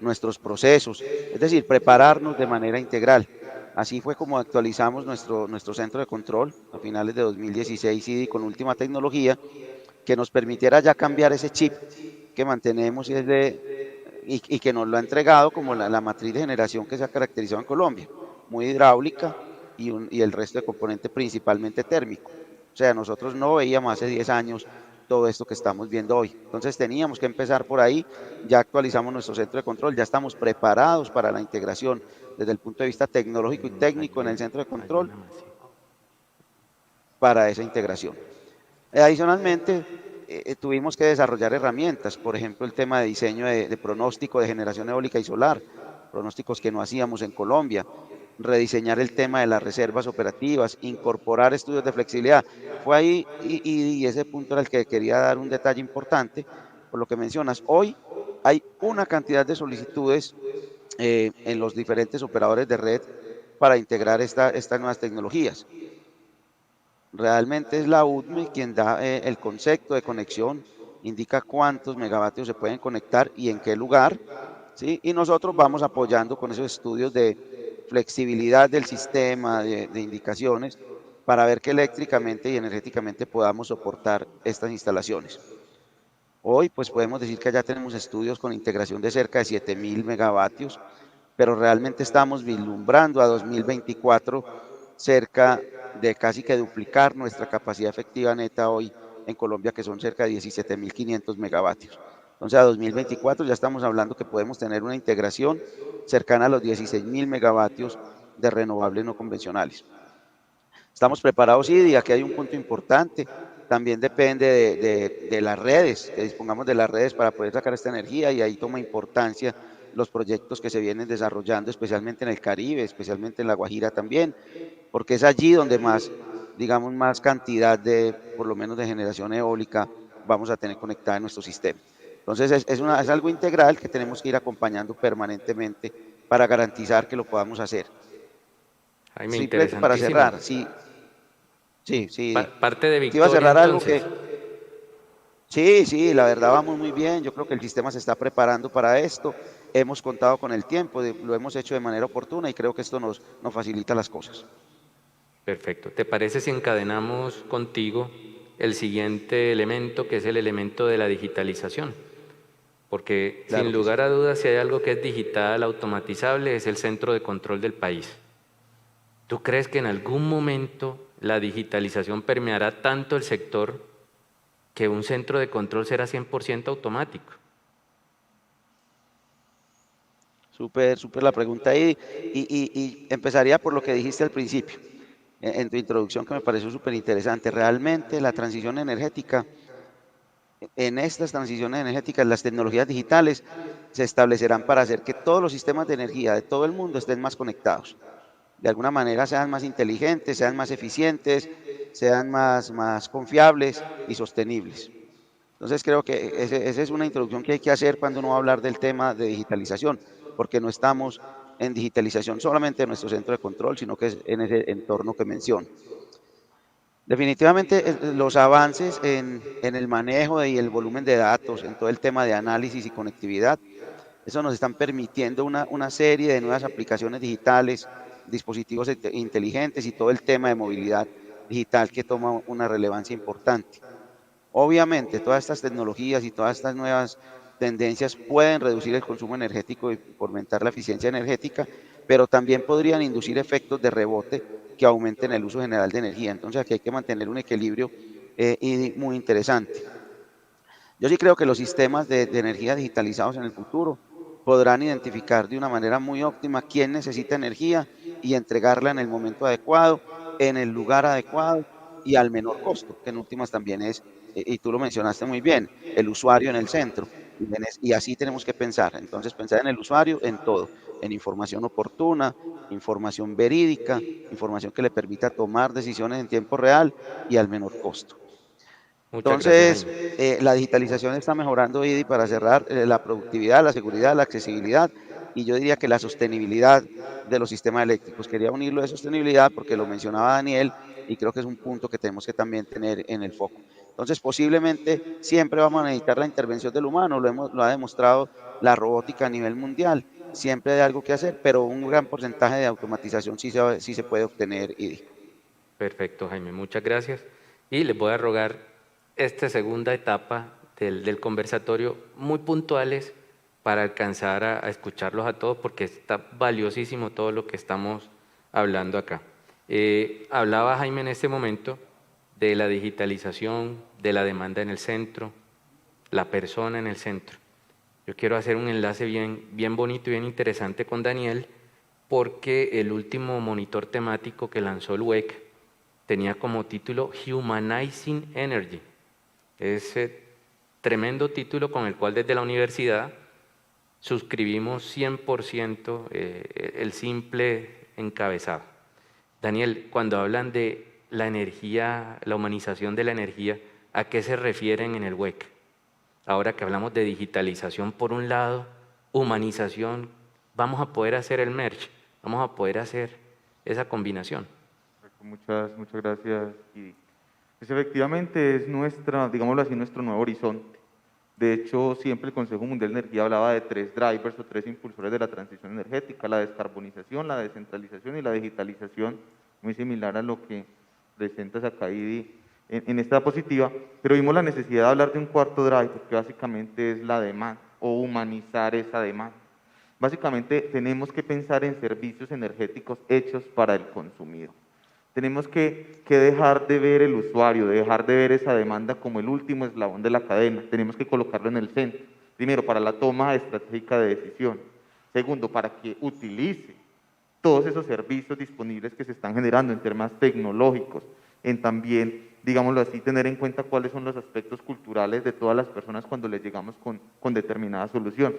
nuestros procesos, es decir, prepararnos de manera integral. Así fue como actualizamos nuestro centro de control a finales de 2016 y con última tecnología que nos permitiera ya cambiar ese chip que mantenemos y que nos lo ha entregado como la matriz de generación que se ha caracterizado en Colombia, muy hidráulica y el resto de componente principalmente térmico. O sea, nosotros no veíamos hace 10 años todo esto que estamos viendo hoy. Entonces teníamos que empezar por ahí, ya actualizamos nuestro centro de control, ya estamos preparados para la integración desde el punto de vista tecnológico y técnico en el centro de control para esa integración. Adicionalmente, tuvimos que desarrollar herramientas, por ejemplo, el tema de diseño de pronóstico de generación eólica y solar, pronósticos que no hacíamos en Colombia, rediseñar el tema de las reservas operativas, incorporar estudios de flexibilidad. Fue ahí y ese punto era el que quería dar un detalle importante, por lo que mencionas. Hoy hay una cantidad de solicitudes en los diferentes operadores de red para integrar estas nuevas tecnologías. Realmente es la UTME quien da el concepto de conexión, indica cuántos megavatios se pueden conectar y en qué lugar, ¿sí? Y nosotros vamos apoyando con esos estudios de flexibilidad del sistema, de indicaciones, para ver que eléctricamente y energéticamente podamos soportar estas instalaciones. Hoy pues podemos decir que ya tenemos estudios con integración de cerca de 7.000 megavatios, pero realmente estamos vislumbrando a 2024 cerca de casi que duplicar nuestra capacidad efectiva neta hoy en Colombia, que son cerca de 17.500 megavatios. Entonces a 2024 ya estamos hablando que podemos tener una integración cercana a los 16.000 megavatios de renovables no convencionales. Estamos preparados y aquí hay un punto importante, también depende de las redes, que dispongamos de las redes para poder sacar esta energía y ahí toma importancia los proyectos que se vienen desarrollando, especialmente en el Caribe, especialmente en La Guajira también, porque es allí donde más, digamos, más cantidad de, por lo menos de generación eólica, vamos a tener conectada en nuestro sistema. Entonces es algo integral que tenemos que ir acompañando permanentemente para garantizar que lo podamos hacer. Jaime, Simplemente para interesantísimo. cerrar, sí. Parte de Te iba a Victoria, cerrar algo entonces. Sí, la verdad vamos muy bien. Yo creo que el sistema se está preparando para esto. Hemos contado con el tiempo, lo hemos hecho de manera oportuna y creo que esto nos facilita las cosas. Perfecto. ¿Te parece si encadenamos contigo el siguiente elemento, que es el elemento de la digitalización? Porque Claro sin que lugar sí. a dudas, si hay algo que es digital, automatizable, es el centro de control del país. ¿Tú crees que en algún momento la digitalización permeará tanto el sector que un centro de control será 100% automático? Súper la pregunta ahí. Y empezaría por lo que dijiste al principio, en tu introducción, que me pareció súper interesante. Realmente la transición energética, en estas transiciones energéticas, las tecnologías digitales se establecerán para hacer que todos los sistemas de energía de todo el mundo estén más conectados. De alguna manera sean más inteligentes, sean más eficientes, sean más confiables y sostenibles. Entonces creo que esa es una introducción que hay que hacer cuando uno va a hablar del tema de digitalización, porque no estamos en digitalización solamente en nuestro centro de control, sino que es en ese entorno que menciono. Definitivamente los avances en el manejo y el volumen de datos, en todo el tema de análisis y conectividad, eso nos están permitiendo una serie de nuevas aplicaciones digitales, dispositivos inteligentes y todo el tema de movilidad digital que toma una relevancia importante. Obviamente, todas estas tecnologías y todas estas nuevas tendencias pueden reducir el consumo energético y fomentar la eficiencia energética, pero también podrían inducir efectos de rebote que aumenten el uso general de energía. Entonces aquí hay que mantener un equilibrio y muy interesante. Yo sí creo que los sistemas de energía digitalizados en el futuro podrán identificar de una manera muy óptima quién necesita energía y entregarla en el momento adecuado, en el lugar adecuado y al menor costo, que en últimas también es, y tú lo mencionaste muy bien, el usuario en el centro. Y así tenemos que pensar. Entonces, pensar en el usuario en todo, en información oportuna, información verídica, información que le permita tomar decisiones en tiempo real y al menor costo. Muchas gracias, Entonces, Jaime. la digitalización está mejorando, Idi, para cerrar, la productividad, la seguridad, la accesibilidad y yo diría que la sostenibilidad de los sistemas eléctricos. Quería unirlo de sostenibilidad porque lo mencionaba Daniel y creo que es un punto que tenemos que también tener en el foco. Entonces, posiblemente siempre vamos a necesitar la intervención del humano, lo ha demostrado la robótica a nivel mundial. Siempre hay algo que hacer, pero un gran porcentaje de automatización sí se puede obtener, Idi. Perfecto, Jaime, muchas gracias. Y les voy a rogar esta segunda etapa del conversatorio muy puntuales para alcanzar a escucharlos a todos porque está valiosísimo todo lo que estamos hablando acá. Hablaba Jaime en este momento de la digitalización, de la demanda en el centro, la persona en el centro. Yo quiero hacer un enlace bien bonito y bien interesante con Daniel porque el último monitor temático que lanzó el WEC tenía como título Humanizing Energy. Ese tremendo título con el cual desde la universidad suscribimos 100% el simple encabezado. Daniel, cuando hablan de la energía, la humanización de la energía, ¿a qué se refieren en el WEC? Ahora que hablamos de digitalización por un lado, humanización, vamos a poder hacer el merge, vamos a poder hacer esa combinación. Muchas gracias, Idi. Pues efectivamente es nuestra, digámoslo así, nuestro nuevo horizonte. De hecho, siempre el Consejo Mundial de Energía hablaba de 3 drivers o 3 impulsores de la transición energética: la descarbonización, la descentralización y la digitalización, muy similar a lo que presentas acá, Idi, en esta diapositiva, pero vimos la necesidad de hablar de un cuarto driver, que básicamente es la demanda, o humanizar esa demanda. Básicamente tenemos que pensar en servicios energéticos hechos para el consumidor. Tenemos que dejar de ver el usuario, de dejar de ver esa demanda como el último eslabón de la cadena. Tenemos que colocarlo en el centro. Primero, para la toma estratégica de decisión. Segundo, para que utilice todos esos servicios disponibles que se están generando en temas tecnológicos, en también, digámoslo así, tener en cuenta cuáles son los aspectos culturales de todas las personas cuando les llegamos con determinada solución.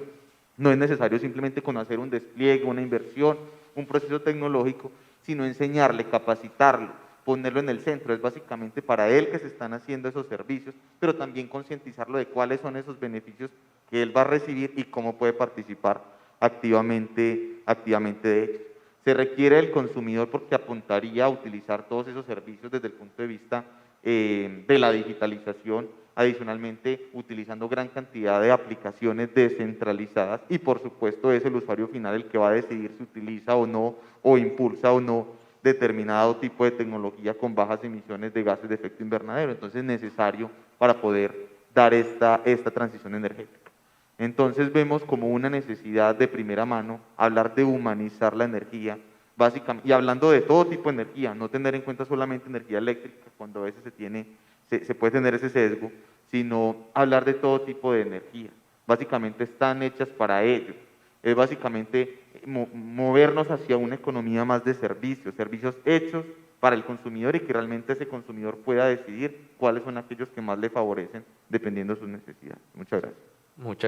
No es necesario simplemente conocer un despliegue, una inversión, un proceso tecnológico, sino enseñarle, capacitarlo, ponerlo en el centro. Es básicamente para él que se están haciendo esos servicios, pero también concientizarlo de cuáles son esos beneficios que él va a recibir y cómo puede participar activamente de ellos. Se requiere del consumidor porque apuntaría a utilizar todos esos servicios desde el punto de vista de la digitalización, adicionalmente utilizando gran cantidad de aplicaciones descentralizadas y por supuesto es el usuario final el que va a decidir si utiliza o no o impulsa o no determinado tipo de tecnología con bajas emisiones de gases de efecto invernadero. Entonces es necesario para poder dar esta transición energética. Entonces vemos como una necesidad de primera mano hablar de humanizar la energía, básicamente, y hablando de todo tipo de energía, no tener en cuenta solamente energía eléctrica, cuando a veces se puede tener ese sesgo, sino hablar de todo tipo de energía. Básicamente están hechas para ello. Es básicamente movernos hacia una economía más de servicios, servicios hechos para el consumidor y que realmente ese consumidor pueda decidir cuáles son aquellos que más le favorecen dependiendo de sus necesidades. Muchas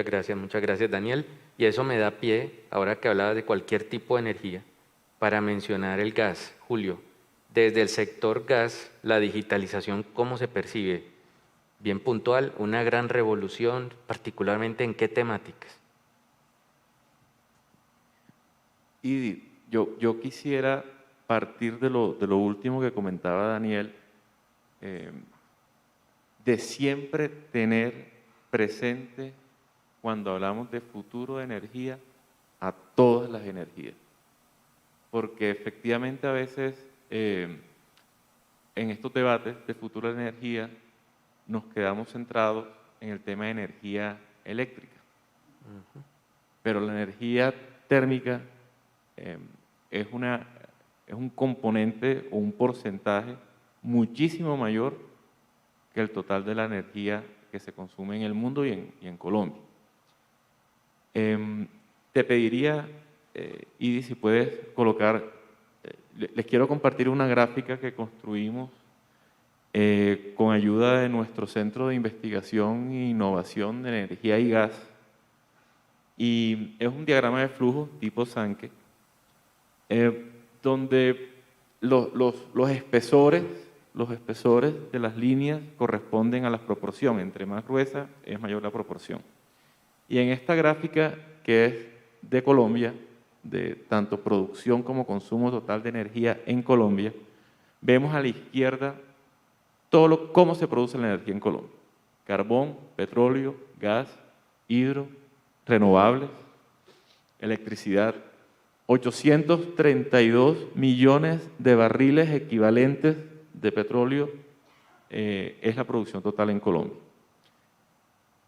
gracias. Muchas gracias, Daniel. Y eso me da pie, ahora que hablabas de cualquier tipo de energía, para mencionar el gas. Julio, desde el sector gas, la digitalización, ¿cómo se percibe? Bien puntual, una gran revolución, particularmente ¿en qué temáticas? Y yo quisiera partir de lo último que comentaba Daniel, de siempre tener presente cuando hablamos de futuro de energía a todas las energías. Porque efectivamente a veces en estos debates de futuro de energía nos quedamos centrados en el tema de energía eléctrica. Pero la energía térmica es un componente o un porcentaje muchísimo mayor que el total de la energía que se consume en el mundo y en Colombia. Te pediría, Idi, si puedes colocar, les quiero compartir una gráfica que construimos con ayuda de nuestro Centro de Investigación e Innovación de Energía y Gas, y es un diagrama de flujo tipo Sankey, donde los espesores de las líneas corresponden a la proporción. Entre más gruesa es mayor la proporción. Y en esta gráfica, que es de Colombia, de tanto producción como consumo total de energía en Colombia, vemos a la izquierda cómo se produce la energía en Colombia. Carbón, petróleo, gas, hidro, renovables, electricidad. 832 millones de barriles equivalentes de petróleo es la producción total en Colombia.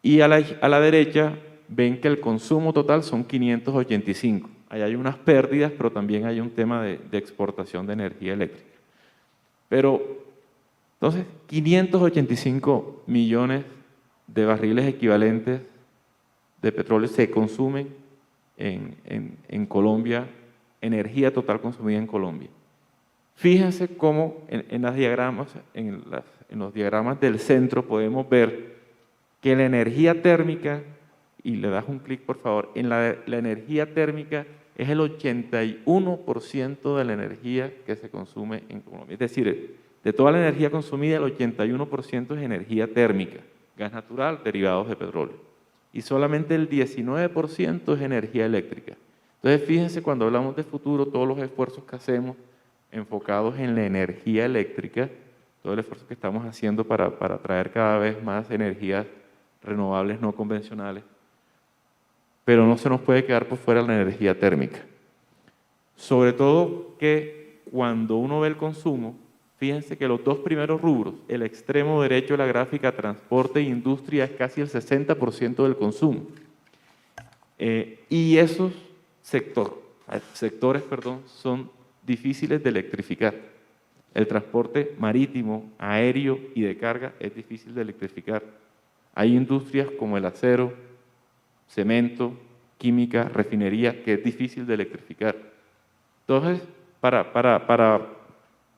Y a la derecha ven que el consumo total son 585. Ahí hay unas pérdidas, pero también hay un tema de exportación de energía eléctrica. Pero, entonces, 585 millones de barriles equivalentes de petróleo se consumen en Colombia, energía total consumida en Colombia. Fíjense cómo en los diagramas del centro podemos ver que la energía térmica, y le das un clic por favor, en la energía térmica es el 81% de la energía que se consume en Colombia. Es decir, de toda la energía consumida, el 81% es energía térmica, gas natural, derivados de petróleo. Y solamente el 19% es energía eléctrica. Entonces, fíjense, cuando hablamos de futuro, todos los esfuerzos que hacemos enfocados en la energía eléctrica, todo el esfuerzo que estamos haciendo para traer cada vez más energías renovables no convencionales, pero no se nos puede quedar por fuera la energía térmica. Sobre todo que cuando uno ve el consumo, fíjense que los dos primeros rubros, el extremo derecho de la gráfica, transporte e industria, es casi el 60% del consumo. Y esos sectores son difíciles de electrificar. El transporte marítimo, aéreo y de carga es difícil de electrificar. Hay industrias como el acero, cemento, química, refinería, que es difícil de electrificar. Entonces, para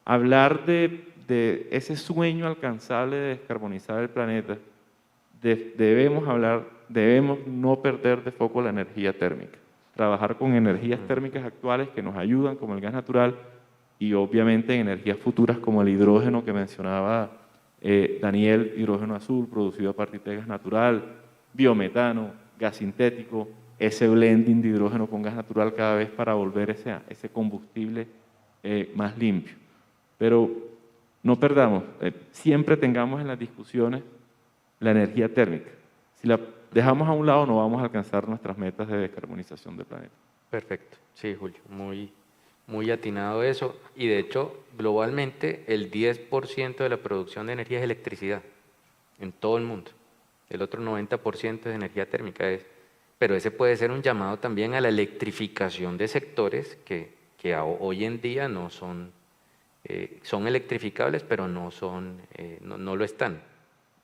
hablar de ese sueño alcanzable de descarbonizar el planeta, debemos no perder de foco la energía térmica. Trabajar con energías térmicas actuales que nos ayudan, como el gas natural, y obviamente en energías futuras como el hidrógeno que mencionaba Daniel, hidrógeno azul producido a partir de gas natural, biometano, gas sintético, ese blending de hidrógeno con gas natural cada vez para volver ese combustible más limpio. Pero no perdamos, siempre tengamos en las discusiones la energía térmica. Si la dejamos a un lado, no vamos a alcanzar nuestras metas de descarbonización del planeta. Perfecto, sí, Julio, muy atinado eso. Y de hecho, globalmente, el 10% de la producción de energía es electricidad, en todo el mundo. El otro 90% es energía térmica. Pero ese puede ser un llamado también a la electrificación de sectores que hoy en día no son electrificables, pero no lo están.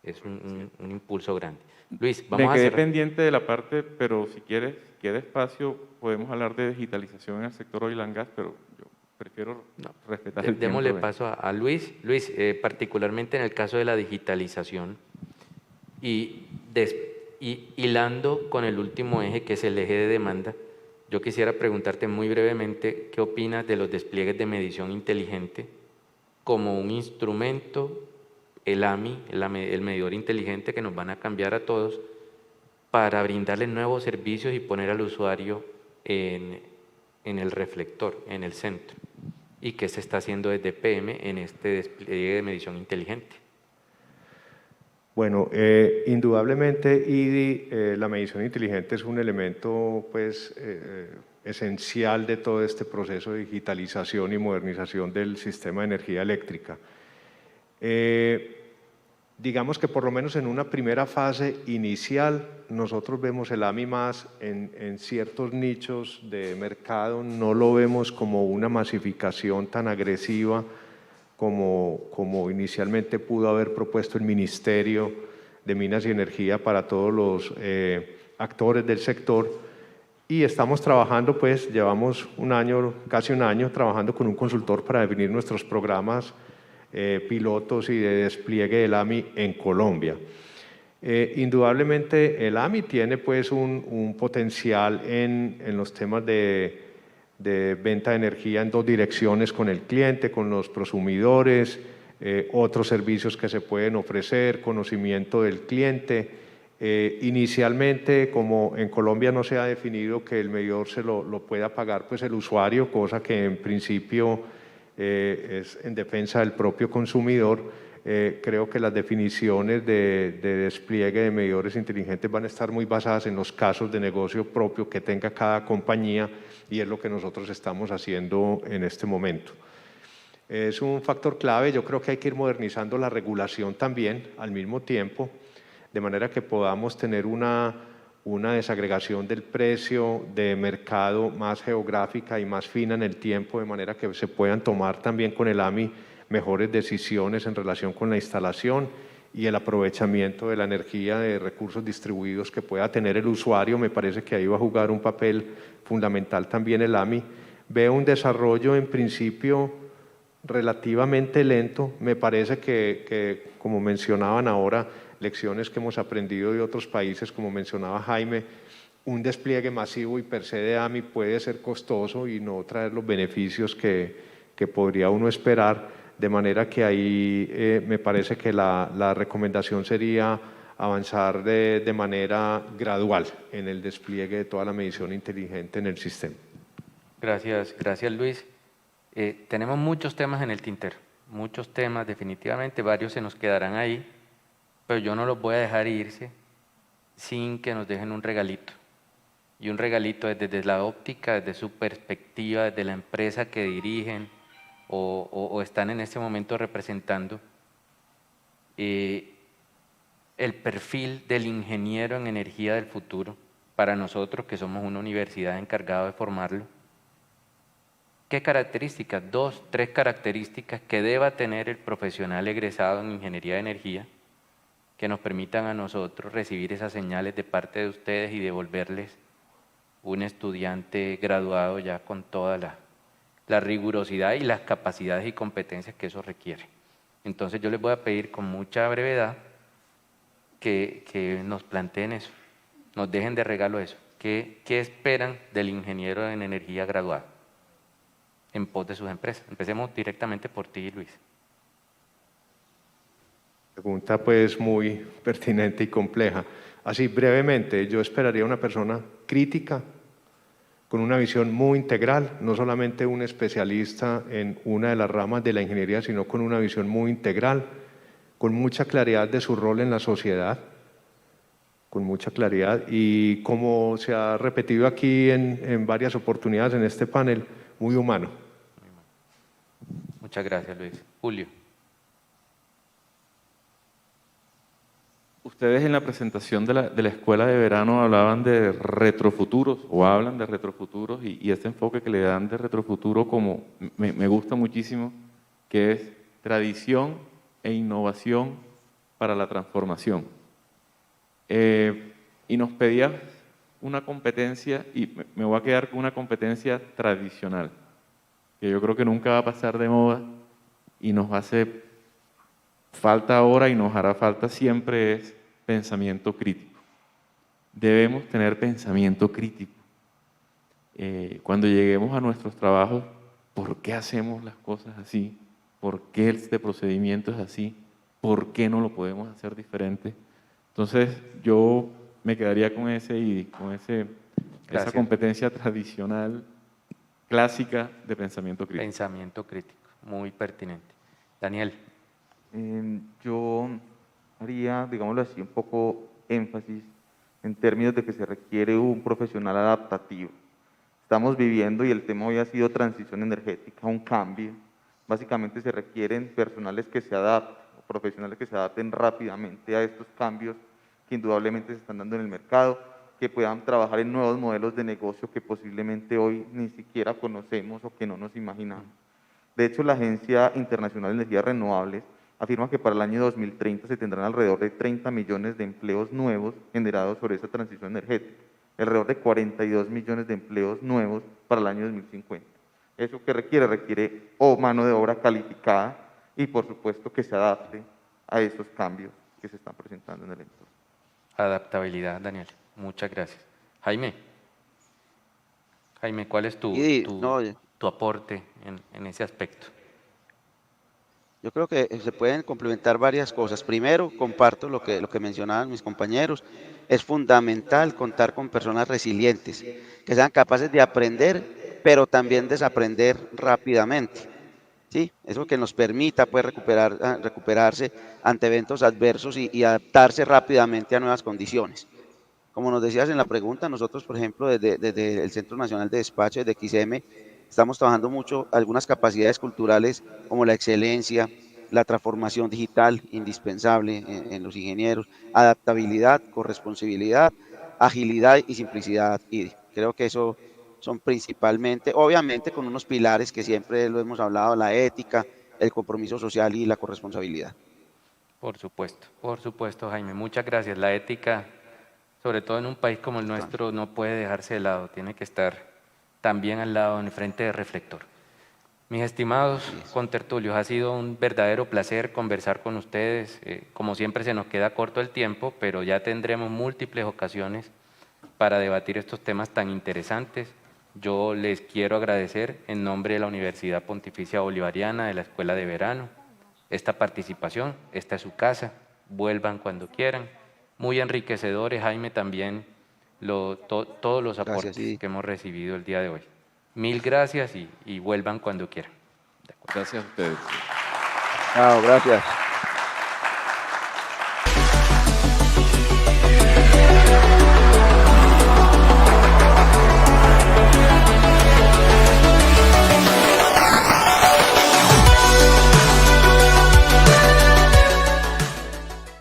Es un impulso grande. Luis, vamos a Me quedé cerrar. pendiente de la parte, pero si quieres, queda espacio, podemos hablar de digitalización en el sector oil and gas, pero yo prefiero respetar el tiempo. Démosle paso a Luis. Luis, particularmente en el caso de la digitalización y hilando con el último eje, que es el eje de demanda, yo quisiera preguntarte muy brevemente qué opinas de los despliegues de medición inteligente como un instrumento, el AMI, el medidor inteligente que nos van a cambiar a todos para brindarle nuevos servicios y poner al usuario en el reflector, en el centro. ¿Y qué se está haciendo desde PM en este despliegue de medición inteligente? Bueno, indudablemente, IDI, la medición inteligente es un elemento pues, esencial de todo este proceso de digitalización y modernización del sistema de energía eléctrica. Digamos que por lo menos en una primera fase inicial, nosotros vemos el AMI más en ciertos nichos de mercado, no lo vemos como una masificación tan agresiva como inicialmente pudo haber propuesto el Ministerio de Minas y Energía para todos los actores del sector. Y estamos trabajando, pues llevamos un año, casi un año, trabajando con un consultor para definir nuestros programas pilotos y de despliegue del AMI en Colombia. Indudablemente el AMI tiene pues un potencial en los temas de venta de energía en dos direcciones, con el cliente, con los prosumidores, otros servicios que se pueden ofrecer, conocimiento del cliente. Inicialmente, como en Colombia no se ha definido que el medidor se lo pueda pagar pues el usuario, cosa que en principio es en defensa del propio consumidor, creo que las definiciones de despliegue de medidores inteligentes van a estar muy basadas en los casos de negocio propio que tenga cada compañía, y es lo que nosotros estamos haciendo en este momento. Es un factor clave. Yo creo que hay que ir modernizando la regulación también al mismo tiempo, de manera que podamos tener una desagregación del precio de mercado más geográfica y más fina en el tiempo, de manera que se puedan tomar también con el AMI mejores decisiones en relación con la instalación y el aprovechamiento de la energía de recursos distribuidos que pueda tener el usuario. Me parece que ahí va a jugar un papel fundamental también el AMI. Veo un desarrollo en principio relativamente lento. Me parece que como mencionaban ahora, lecciones que hemos aprendido de otros países, como mencionaba Jaime, un despliegue masivo y per se de AMI puede ser costoso y no traer los beneficios que podría uno esperar, de manera que ahí me parece que la recomendación sería avanzar de manera gradual en el despliegue de toda la medición inteligente en el sistema. Gracias Luis. Tenemos muchos temas en el tintero, muchos temas definitivamente, varios se nos quedarán ahí, pero yo no los voy a dejar irse sin que nos dejen un regalito. Y un regalito desde la óptica, desde su perspectiva, desde la empresa que dirigen o están en este momento representando. El perfil del ingeniero en energía del futuro, para nosotros que somos una universidad encargada de formarlo. ¿Qué características? 2, 3 características que deba tener el profesional egresado en ingeniería de energía, que nos permitan a nosotros recibir esas señales de parte de ustedes y devolverles un estudiante graduado ya con toda la rigurosidad y las capacidades y competencias que eso requiere. Entonces yo les voy a pedir con mucha brevedad que nos planteen eso, nos dejen de regalo eso. ¿Qué esperan del ingeniero en energía graduado en pos de sus empresas? Empecemos directamente por ti, Luis. Pregunta pues muy pertinente y compleja. Así brevemente, yo esperaría una persona crítica, con una visión muy integral, no solamente un especialista en una de las ramas de la ingeniería, sino con una visión muy integral, con mucha claridad de su rol en la sociedad, con mucha claridad, y como se ha repetido aquí en varias oportunidades en este panel, muy humano. Muchas gracias, Luis. Julio. Ustedes en la presentación de la escuela de verano hablaban de retrofuturos, o hablan de retrofuturos, y este enfoque que le dan de retrofuturo como me gusta muchísimo, que es tradición e innovación para la transformación. Y nos pedías una competencia, y me voy a quedar con una competencia tradicional, que yo creo que nunca va a pasar de moda y nos hace falta ahora y nos hará falta siempre, es pensamiento crítico. Debemos tener pensamiento crítico. Cuando lleguemos a nuestros trabajos, ¿por qué hacemos las cosas así? ¿Por qué este procedimiento es así? ¿Por qué no lo podemos hacer diferente? Entonces, yo me quedaría con esa competencia tradicional, clásica de pensamiento crítico. Pensamiento crítico, muy pertinente. Daniel. Yo haría, digámoslo así, un poco énfasis en términos de que se requiere un profesional adaptativo. Estamos viviendo, y el tema hoy ha sido transición energética, un cambio. Básicamente se requieren personales que se adapten, profesionales que se adapten rápidamente a estos cambios que indudablemente se están dando en el mercado, que puedan trabajar en nuevos modelos de negocio que posiblemente hoy ni siquiera conocemos o que no nos imaginamos. De hecho, la Agencia Internacional de Energías Renovables afirma que para el año 2030 se tendrán alrededor de 30 millones de empleos nuevos generados sobre esa transición energética, alrededor de 42 millones de empleos nuevos para el año 2050. ¿Eso qué requiere? Requiere mano de obra calificada y, por supuesto, que se adapte a esos cambios que se están presentando en el entorno. Adaptabilidad, Daniel. Muchas gracias. Jaime, ¿cuál es tu aporte en ese aspecto? Yo creo que se pueden complementar varias cosas. Primero, comparto lo que mencionaban mis compañeros. Es fundamental contar con personas resilientes, que sean capaces de aprender, pero también desaprender rápidamente. ¿Sí? Eso que nos permita pues, recuperarse ante eventos adversos y adaptarse rápidamente a nuevas condiciones. Como nos decías en la pregunta, nosotros, por ejemplo, desde el Centro Nacional de Despacho, desde XM, estamos trabajando mucho algunas capacidades culturales como la excelencia, la transformación digital indispensable en los ingenieros, adaptabilidad, corresponsabilidad, agilidad y simplicidad. Y creo que eso son principalmente, obviamente con unos pilares que siempre lo hemos hablado, la ética, el compromiso social y la corresponsabilidad. Por supuesto, Jaime. Muchas gracias. La ética, sobre todo en un país como el nuestro, no puede dejarse de lado, tiene que estar también al lado, en el frente de reflector. Mis estimados contertulios, ha sido un verdadero placer conversar con ustedes. Como siempre se nos queda corto el tiempo, pero ya tendremos múltiples ocasiones para debatir estos temas tan interesantes. Yo les quiero agradecer en nombre de la Universidad Pontificia Bolivariana, de la Escuela de Verano, esta participación. Esta es su casa, vuelvan cuando quieran. Muy enriquecedores, Jaime, también todos los aportes que hemos recibido el día de hoy. Mil gracias y vuelvan cuando quieran. Gracias a ustedes. Chao, gracias.